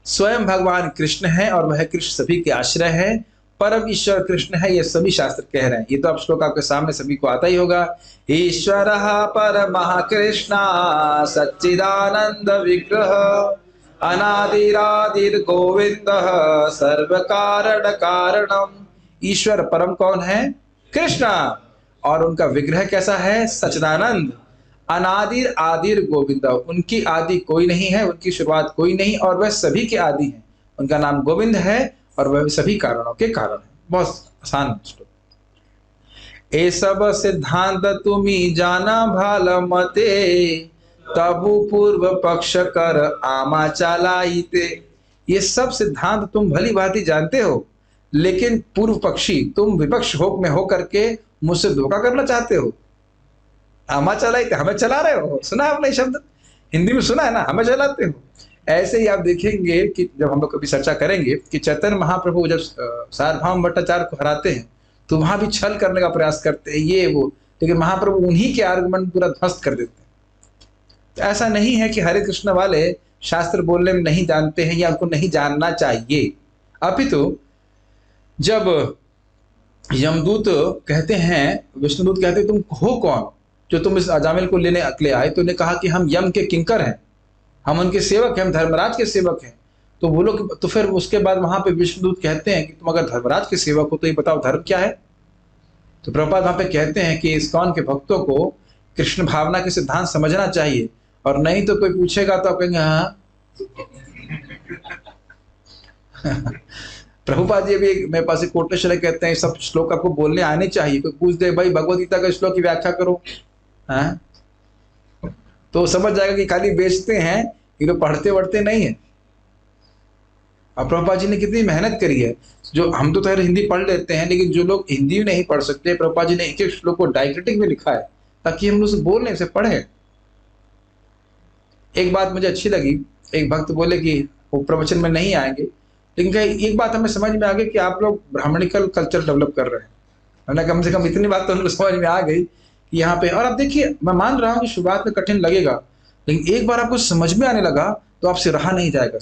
स्वयं भगवान कृष्ण है और वह कृष्ण सभी के आश्रय है, परम ईश्वर कृष्ण है, ये सभी शास्त्र कह रहे हैं। ये तो अब श्लोक आपके सामने सभी को आता ही होगा। ईश्वर परमः कृष्ण सच्चिदानंद विग्रह अनादिरादिर गोविंद सर्व कारण कारणम। ईश्वर परम कौन है? कृष्ण। और उनका विग्रह कैसा है? सच्चिदानंद। अनादिर आदिर गोविंद, उनकी आदि कोई नहीं है, उनकी शुरुआत कोई नहीं, और वह सभी के आदि हैं। उनका नाम गोविंद है और वह सभी कारणों के कारण है। बहुत आसान श्लोक। ए सब सिद्धांत तुम्ही जाना भाल मते तबु पूर्व पक्ष कर आमा चालाइते। ये सब सिद्धांत तुम भली भांति जानते हो, लेकिन पूर्व पक्षी तुम विपक्ष में हो करके मुझसे धोखा करना चाहते हो। आमा चलाइते, हमें चला रहे हो। सुना आपने शब्द? हिंदी में सुना है ना, हमें चलाते हो। ऐसे ही आप देखेंगे कि जब हम लोग कभी चर्चा करेंगे कि चैतन्य महाप्रभु जब सार्वभौम भट्टाचार्य को हराते हैं तो वहां भी छल करने का प्रयास करते हैं, ये वो, लेकिन महाप्रभु उन्हीं के आर्गुमेंट पूरा ध्वस्त कर देते हैं। तो ऐसा नहीं है कि हरे कृष्ण वाले शास्त्र बोलने में नहीं जानते हैं या उनको नहीं जानना चाहिए। अपितु जब यमदूत कहते हैं, विष्णुदूत कहते हैं तुम हो कौन जो तुम इस अजामिल को लेने अकेले आए? तो उन्हें कहा कि हम यम के किंकर हैं, हम उनके सेवक हैं, हम धर्मराज के सेवक हैं। तो वो लोग, तो फिर उसके बाद वहां पे विष्णुदूत कहते हैं कि तुम अगर धर्मराज के सेवक हो तो ये बताओ धर्म क्या है? तो प्रभुपाद वहां पे कहते हैं कि इस्कॉन के भक्तों को कृष्ण भावना के सिद्धांत समझना चाहिए, और नहीं तो कोई पूछेगा तो आप कहेंगे हाँ। प्रभुपाद जी भी मेरे पास एक कोटेशन कहते हैं सब श्लोक आपको बोलने आने चाहिए। कोई पूछ दे भाई भगवद गीता का श्लोक की व्याख्या करो, हाँ, तो समझ जाएगा कि खाली बेचते हैं, ये तो पढ़ते वढ़ते नहीं है। और प्रभुपाद जी ने कितनी मेहनत करी है। जो हम तो हिंदी पढ़ लेते हैं, लेकिन जो लोग हिंदी नहीं पढ़ सकते, प्रभुपाद जी ने एक एक श्लोक को डायक्रिटिक में लिखा है ताकि हम उसे बोलने से पढ़े। एक बात मुझे अच्छी लगी, एक भक्त बोले कि वो प्रवचन में नहीं आएंगे, लेकिन एक बात हमें समझ में आ गई कि आप लोग ब्राह्मणिकल कल्चर डेवलप कर रहे हैं। हमने कम से कम इतनी बात तो उनको समझ में आ गई कि यहाँ पे, और आप देखिए मैं मान रहा हूँ कि शुरुआत में कठिन लगेगा, लेकिन एक बार आपको समझ में आने लगा तो आपसे रहा नहीं जाएगा।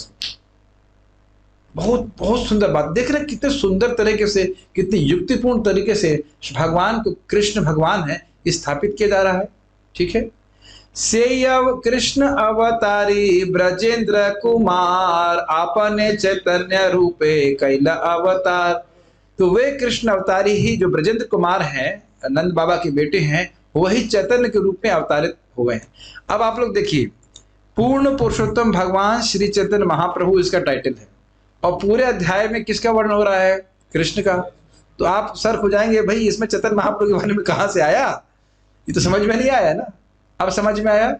बहुत बहुत सुंदर बात देख रहे हैं, कितने सुंदर तरीके से, कितनी युक्तिपूर्ण तरीके से भगवान को, कृष्ण भगवान है, स्थापित किया जा रहा है। ठीक है। सेयव कृष्ण अवतारी ब्रजेंद्र कुमार आपने चैतन्य रूपे कैला अवतार। तो वे कृष्ण अवतारी ही जो ब्रजेंद्र कुमार हैं, नंद बाबा के बेटे हैं, वही चैतन्य के रूप में अवतारित हुए हैं। अब आप लोग देखिए, पूर्ण पुरुषोत्तम भगवान श्री चैतन्य महाप्रभु इसका टाइटल है, और पूरे अध्याय में किसका वर्णन हो रहा है? कृष्ण का। तो आप सर हो जाएंगे, भाई इसमें चैतन्य महाप्रभु के बारे में कहां से आया? ये तो समझ में नहीं आया ना। अब समझ में आया।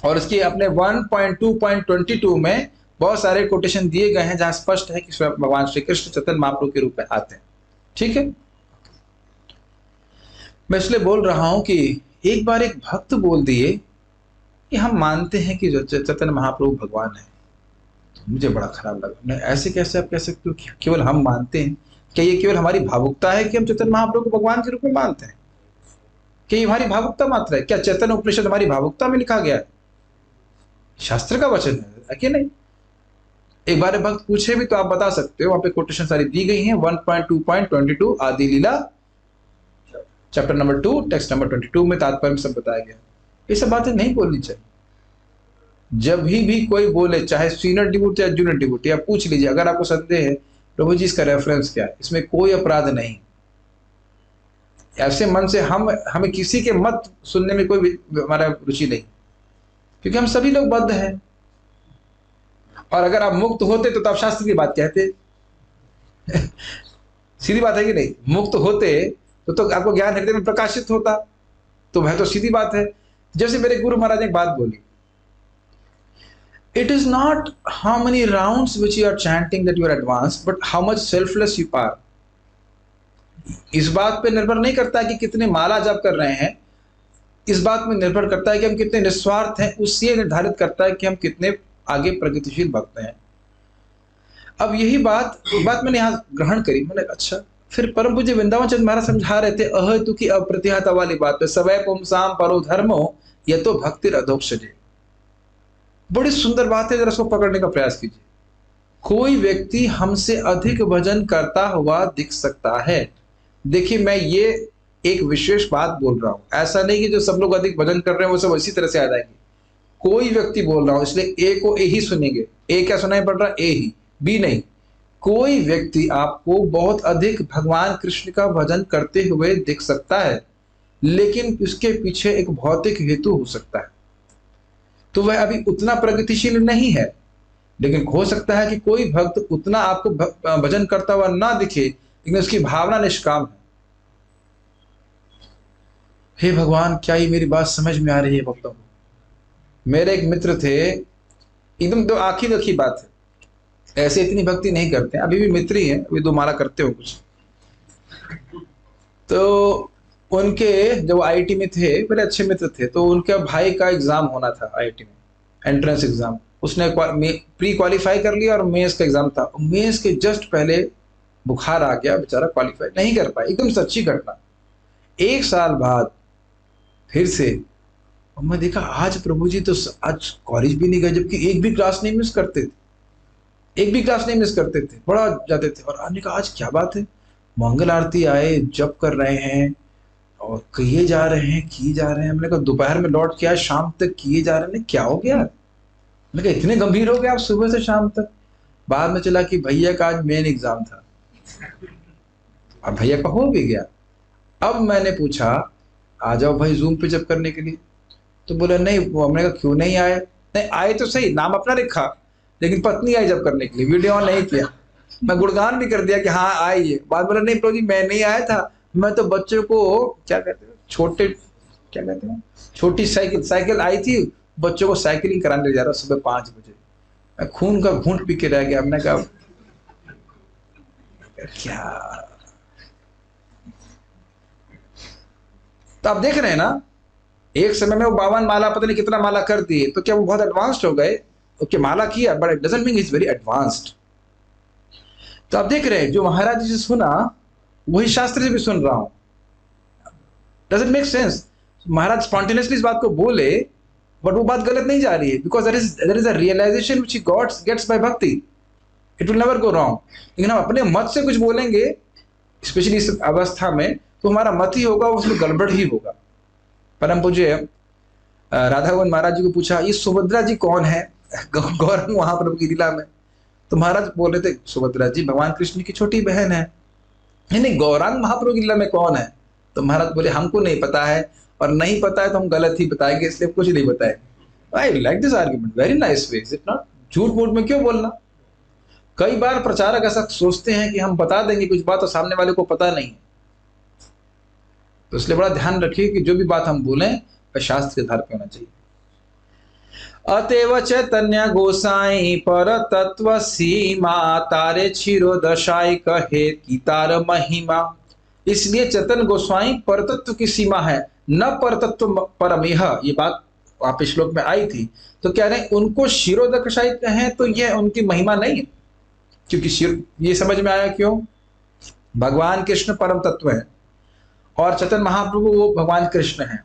और इसके अपने 1.2.22 में बहुत सारे कोटेशन दिए गए हैं जहां स्पष्ट है कि भगवान श्री कृष्ण चैतन्य महाप्रभु के रूप में आते हैं। ठीक है। मैं इसलिए बोल रहा हूं कि एक बार एक भक्त बोल दिए कि हम मानते हैं कि चैतन्य महाप्रभु भगवान है, तो मुझे बड़ा खराब लगा। नहीं, ऐसे कैसे आप कह सकते हो कि केवल हम मानते हैं? क्या ये केवल हमारी भावुकता है कि हम चैतन्य महाप्रभु को भगवान के रूप में मानते हैं? कि हमारी भावुकता मात्र है? क्या चैतन्य उपनिषद हमारी भावुकता में लिखा गया है? शास्त्र का वचन है कि नहीं? एक बार भक्त पूछे भी तो आप बता सकते हो, वहां पे कोटेशन सारी दी गई हैं। 1.2.22 आदि लीला चैप्टर नंबर 2 टेक्स्ट नंबर 22 में तात्पर्य में सब बताया गया। ये सब बातें नहीं बोलनी चाहिए। जब भी कोई बोले, चाहे सीनियर डिवोटी या जूनियर डिवोटी, आप पूछ लीजिए, अगर आपको संदेह है प्रभु जी इसका रेफरेंस क्या है, इसमें कोई अपराध नहीं। ऐसे मन से हमें किसी के मत सुनने में कोई हमारा रुचि नहीं, क्योंकि हम सभी लोग बद्ध हैं। और अगर आप मुक्त होते तो आप शास्त्र की बात कहते। सीधी बात है कि नहीं? मुक्त होते तो आपको ज्ञान हृदय में प्रकाशित होता, तो वह तो सीधी बात है। जैसे मेरे गुरु महाराज ने एक बात बोली, It is not how many rounds which you are chanting that you are advanced, but how much selfless you are. इस बात पे निर्भर नहीं करता कि कितने माला जप कर रहे हैं, इस बात में निर्भर करता है कि हम कितने निस्वार्थ हैं, उससे निर्धारित करता है कि हम कितने आगे प्रगतिशील भक्त हैं। अब यही बात मैंने यहाँ ग्रहण करी। मैंने अच्छा, फिर परम पूज्य वृंदावन चंद्र महाराज समझा रहे थे अहेतु की अप्रतिहता वाली बात पे, सवै पुंसाम परो धर्मो ये तो भक्ति अधोक्षजे। बड़ी सुंदर बात है, जरा उसको पकड़ने का प्रयास कीजिए। कोई व्यक्ति हमसे अधिक भजन करता हुआ दिख सकता है। देखिए, मैं ये एक विशेष बात बोल रहा हूं, ऐसा नहीं कि जो सब लोग अधिक भजन कर रहे हैं वो सब इसी तरह से आ जाएंगे। कोई व्यक्ति बोल रहा हूं, इसलिए ए को ए ही सुनेंगे। ए क्या सुनाई पड़ रहा? ए ही, बी नहीं। कोई व्यक्ति आपको बहुत अधिक भगवान कृष्ण का भजन करते हुए दिख सकता है, लेकिन उसके पीछे एक भौतिक हेतु हो सकता है, तो वह अभी उतना प्रगतिशील नहीं है। लेकिन हो सकता है कि कोई भक्त उतना आपको भजन करता हुआ ना दिखे, लेकिन उसकी भावना निष्काम है। हे भगवान, क्या ये मेरी बात समझ में आ रही है भक्तों को? मेरे एक मित्र थे, एकदम दो आखिर रखी बात है, ऐसे इतनी भक्ति नहीं करते हैं, अभी भी मित्र ही हैं, अभी 2 माला करते हो कुछ। तो उनके जब आईआईटी में थे, बड़े अच्छे मित्र थे, तो उनके भाई का एग्जाम होना था आईआईटी में, एंट्रेंस एग्जाम। उसने प्री क्वालिफाई कर लिया और मेंस का एग्जाम था। मेंस के जस्ट पहले बुखार आ गया, बेचारा क्वालिफाई नहीं कर पाया। एकदम सच्ची घटना। 1 साल बाद फिर से मैं देखा, आज प्रभु जी तो आज कॉलेज भी नहीं गए, जबकि एक भी क्लास नहीं मिस करते थे, एक भी क्लास नहीं मिस करते थे, बड़ा जाते थे। और हमने कहा आज क्या बात है, मंगल आरती आए, जप कर रहे हैं और किए जा रहे हैं, किए जा रहे हैं। हमने कहा दोपहर में लौट के आए, शाम तक किए जा रहे हैं, क्या हो गया? मैंने कहा इतने गंभीर हो गए आप सुबह से शाम तक? बाद में चला कि भैया का आज मेन एग्जाम था। अब भैया का हो भी गया। अब मैंने पूछा आ जाओ भाई जूम पे जप करने के लिए, तो बोला नहीं। हमने कहा क्यों नहीं आए? नहीं आए तो सही, नाम अपना लिखा, लेकिन पत्नी आई जब करने के लिए, वीडियो ऑन नहीं किया। मैं गुणगान भी कर दिया कि हाँ आइए। बाद बोला नहीं प्रभु जी मैं नहीं आया था, मैं तो बच्चों को क्या कहते हैं, छोटे क्या कहते हैं, छोटी साइकिल आई थी, बच्चों को साइकिलिंग कराने ले जा रहा सुबह 5 बजे। मैं खून का घूंट पी के रह गया। हमने कहा क्या? तो आप देख रहे हैं ना, एक समय में वो 52 माला पता नहीं कितना माला कर दिए, तो क्या वो बहुत एडवांस्ड हो गए? ओके माला किया, but it doesn't mean is very advanced. तो आप देख रहे हैं, जो महाराज जी से सुना वही शास्त्र से भी सुन रहा हूं। Doesn't make sense. Maharaj spontaneously इस बात को बोले, बट वो बात गलत नहीं जा रही है, because there is a realization which God gets by bhakti. It will never go wrong. लेकिन हम अपने मत से कुछ बोलेंगे, स्पेशली इस अवस्था में, तो हमारा मत ही होगा, उसमें गड़बड़ ही होगा। परम पूज्य राधावन महाराज जी को पूछा ये सुभद्रा जी कौन है गौरंग महाप्रभु की लीला में? तो महाराज बोल रहे थे सुभद्रा जी भगवान कृष्ण की छोटी बहन है। नहीं, गौरांग महाप्रभु की लीला में कौन है? तो महाराज बोले हमको नहीं पता है, और नहीं पता है तो हम गलत ही बताएंगे, इसलिए कुछ नहीं बताएंगे। I like this argument, very nice way, is it not? झूठ मूठ में क्यों बोलना? कई बार प्रचारक ऐसा सोचते हैं कि हम बता देंगे कुछ बात और सामने वाले को पता नहीं, तो इसलिए बड़ा ध्यान रखिए कि जो भी बात हम बोलें वह शास्त्र के आधार पर होना चाहिए। अतएव चैतन्य गोसाई पर तत्व सीमा तारे छिरो दशाई कहे की तार महिमा। इसलिए चैतन्य गोसाई परतत्व की सीमा है, न परतत्व परमेह। ये बात आप श्लोक में आई थी। तो कह रहे हैं उनको शिरोदशाई कहें तो यह उनकी महिमा नहीं है, क्योंकि ये समझ में आया क्यों? भगवान कृष्ण परम तत्व है और चैतन्य महाप्रभु वो भगवान कृष्ण हैं,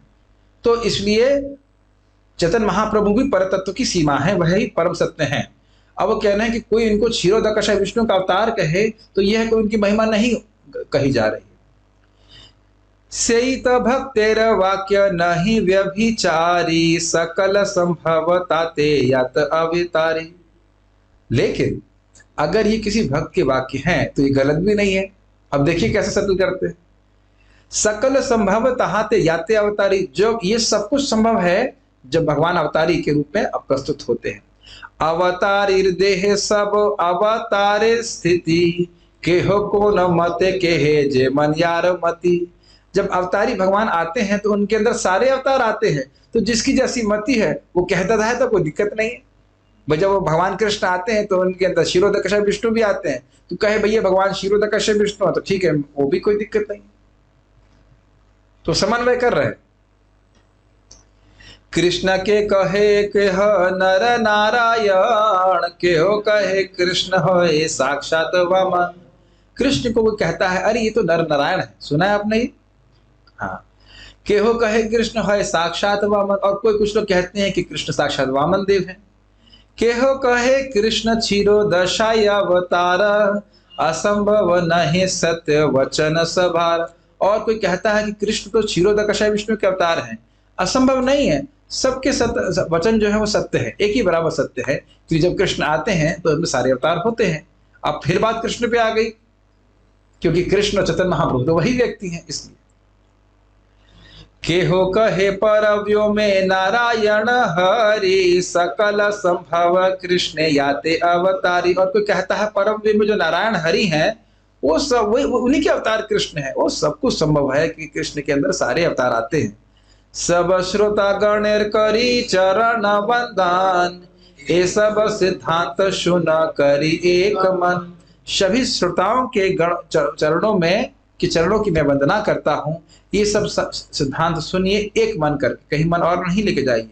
तो इसलिए चैतन्य महाप्रभु भी परतत्व की सीमा है, वह ही परम सत्य हैं। अब वो कहना है कि कोई इनको क्षीरोदकशय विष्णु का अवतार कहे तो यह कोई उनकी महिमा नहीं कही जा रही है। सेत भक्तेर वाक्य नहीं व्यभिचारी सकल संभवता ते यत अवितारी। लेकिन अगर ये किसी भक्त के वाक्य हैं तो ये गलत भी नहीं है। अब देखिए कैसे सेटल करते हैं। सकल संभव तहाते याते अवतारी, जो ये सब कुछ संभव है जब भगवान अवतारी के रूप में प्रस्तुत होते हैं। अवतारी देह सब अवतारे स्थिति के हो को न मते के हे जे मन यार मति। जब अवतारी भगवान आते हैं तो उनके अंदर सारे अवतार आते हैं, तो जिसकी जैसी मति है वो कहता है तो कोई दिक्कत नहीं है। भाई जब वो भगवान कृष्ण आते हैं तो उनके अंदर क्षीरोदकश विष्णु भी आते हैं, तो कहे भैया भगवान क्षीरोदकश विष्णु है तो ठीक है, वो भी कोई दिक्कत नहीं, तो समन्वय कर रहे। कृष्ण के कहे के नर नारायण, के हो कहे कृष्ण होए साक्षात वामन। कृष्ण को वो कहता है अरे ये तो नर नारायण है, सुना है आपने ये? हाँ, के हो कहे कृष्ण होए साक्षात वामन, और कोई कुछ लोग कहते हैं कि कृष्ण साक्षात वामन देव है। के हो कहे कृष्ण क्षीरोदशाय अवतार, असंभव नहीं सत्य वचन सभार। और कोई कहता है कि कृष्ण तो क्षीरोदशाय विष्णु के अवतार हैं, असंभव नहीं है, सबके सत्य वचन जो है वो सत्य है, एक ही बराबर सत्य है, क्योंकि जब कृष्ण आते हैं तो उनमें सारे अवतार होते हैं। अब फिर बात कृष्ण पे आ गई, क्योंकि कृष्ण और चैतन्य महाप्रभु तो वही व्यक्ति हैं, इसलिए। के हो कहे परव्यो में नारायण हरि, सकल संभव कृष्ण याते अवतारी। और कोई कहता है परव्यो में जो नारायण हरि हैं वो सब उन्हीं के अवतार कृष्ण है, वो सब कुछ संभव है कि कृष्ण के अंदर सारे अवतार आते हैं। सब श्रोता गणेर करी चरण वंदन, ये सब सिद्धांत सुना करी एक मन। सभी श्रोताओं के चरणों में कि चरणों की मैं वंदना करता हूँ, ये सब सिद्धांत सुनिए एक मन करके, कहीं मन और नहीं लेके जाइए।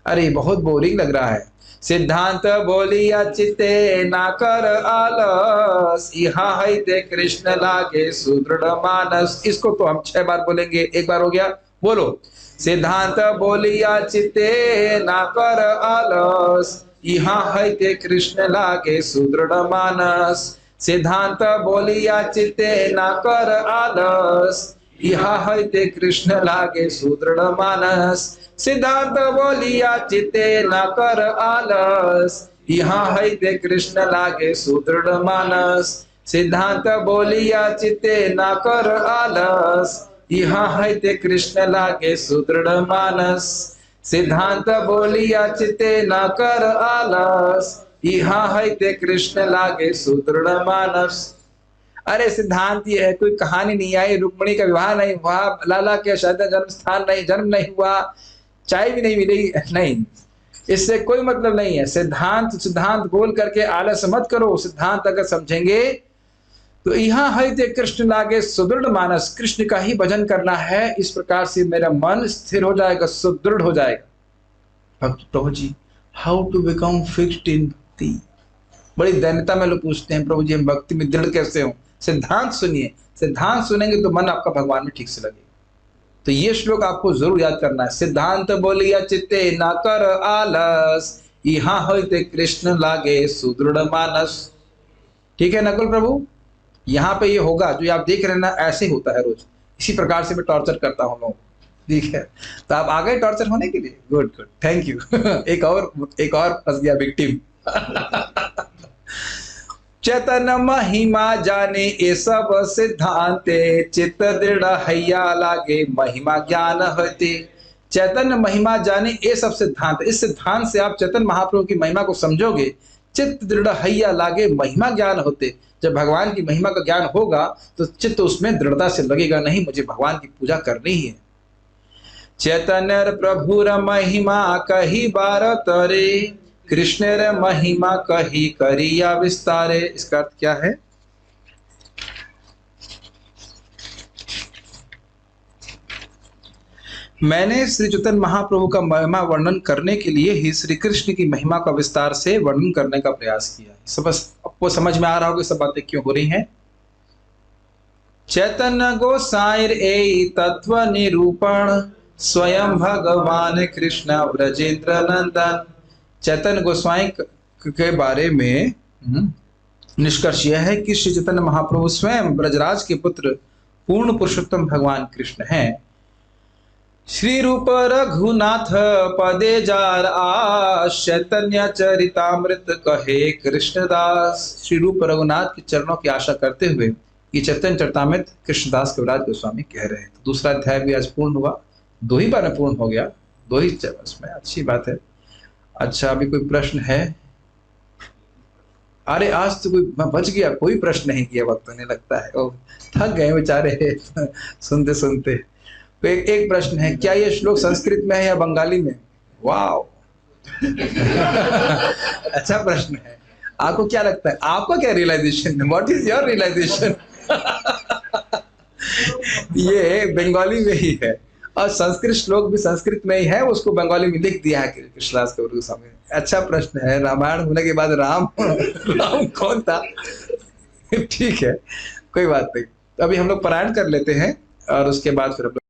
अरे बहुत बोरिंग लग रहा है। सिद्धांत बोलिया चिते ना कर आलस, यहाँ है ते कृष्ण लागे सुदृढ़ मानस। इसको तो हम 6 बार बोलेंगे, एक बार हो गया, बोलो। सिद्धांत बोलिया चिते ना कर आलस, यहाँ है ते कृष्ण लागे सुदृढ़ मानस। सिद्धांत बोलिया चिते ना कर आलस, यहाँ है ते कृष्ण लागे सुदृढ़ मानस। सिद्धांत बोलिया चिते ना कर आलस, यहाँ है ते कृष्ण लागे सुदृढ़ मानस। सिद्धांत बोलिया चिते ना कर आलस, यहाँ है ते कृष्ण लागे सुदृढ़ मानस। सिद्धांत बोलिया चिते ना कर आलस, यहाँ है ते कृष्ण लागे सुदृढ़ मानस। अरे सिद्धांत ये है, कोई कहानी नहीं आई, रुक्मिणी का विवाह नहीं हुआ, लाला के शायद जन्म स्थान नहीं, जन्म नहीं हुआ, चाय भी नहीं मिली, नहीं, इससे कोई मतलब नहीं है। सिद्धांत सिद्धांत बोल करके आलस मत करो। सिद्धांत अगर समझेंगे तो यहाँ है ते कृष्ण लागे सुदृढ़ मानस, कृष्ण का ही भजन करना है, इस प्रकार से मेरा मन स्थिर हो जाएगा, सुदृढ़ हो जाएगा। भक्त प्रभु जी, how to become fixed in bhakti? बड़ी दैन्यता में लोग पूछते हैं, प्रभु जी हम भक्ति में दृढ़ कैसे हों? सिद्धांत सुनिए, सिद्धांत सुनेंगे तो मन आपका भगवान में ठीक से लगेगा। तो ये श्लोक आपको जरूर याद करना है। सिद्धांत बोलिया चित्ते ना कर आलस, यहाँ है ते कृष्ण लागे सुदृढ़ मानस। ठीक है नकुल प्रभु, यहाँ पे ये होगा जो आप देख रहे हैं ना, ऐसे होता है रोज, इसी प्रकार से मैं टॉर्चर करता हूँ लोगों। ठीक है, तो आप आ गए टॉर्चर होने के लिए, गुड गुड, थैंक यू। एक और फंस गया विक्टिम। चैतन्य महिमा जाने ये सब सिद्धांते, चित्त दृढ़ हैया लागे महिमा ज्ञान होते। चैतन्य महिमा जाने ये सब सिद्धांत, इस सिद्धांत से आप चैतन्य महाप्रभु की महिमा को समझोगे, चित्त दृढ़ हैया लागे महिमा ज्ञान होते। जब भगवान की महिमा का ज्ञान होगा तो चित्त उसमें दृढ़ता से लगेगा, नहीं मुझे भगवान की पूजा करनी ही है। चैतन्य प्रभुर महिमा कही बार तरे, कृष्ण रे महिमा कही करिया विस्तारे। इसका अर्थ क्या है? मैंने श्री चैतन्य महाप्रभु का महिमा वर्णन करने के लिए ही श्री कृष्ण की महिमा का विस्तार से वर्णन करने का प्रयास किया। सब आपको समझ में आ रहा होगा सब बातें क्यों हो रही हैं। चैतन्य गोसाईर ए तत्व निरूपण, स्वयं भगवान कृष्ण ब्रजेंद्र नंदन। चैतन्य गोस्वाई के बारे में निष्कर्ष यह है कि श्री चैतन्य महाप्रभु स्वयं ब्रजराज के पुत्र पूर्ण पुरुषोत्तम भगवान कृष्ण हैं। श्री रूप रघुनाथ पदे जार आस, चैतन्य चरितामृत कहे कृष्णदास। श्री रूप रघुनाथ के चरणों की आशा करते हुए ये चैतन्य चरितामृत कृष्णदास कविराज गोस्वामी कह रहे हैं। तो दूसरा अध्याय भी आज पूर्ण हुआ, 2 ही बार में पूर्ण हो गया, 2 ही उसमें, अच्छी बात है। अच्छा, अभी कोई प्रश्न है? अरे आज तो कोई बच गया, कोई प्रश्न नहीं किया वक्त नहीं लगता है, ओ थक गए बेचारे सुनते सुनते। तो एक प्रश्न है, क्या ये श्लोक संस्कृत में है या बंगाली में? वाह, अच्छा प्रश्न है। आपको क्या लगता है, आपका क्या रियलाइजेशन है, व्हाट इज योर रियलाइजेशन? ये बंगाली में ही है, और संस्कृत श्लोक भी संस्कृत में ही है, उसको बंगाली में लिख दिया है कृष्णदास कविराज गोस्वामी ने। अच्छा प्रश्न है, रामायण होने के बाद राम राम कौन था? ठीक है, कोई बात नहीं। तो अभी हम लोग पारायण कर लेते हैं और उसके बाद फिर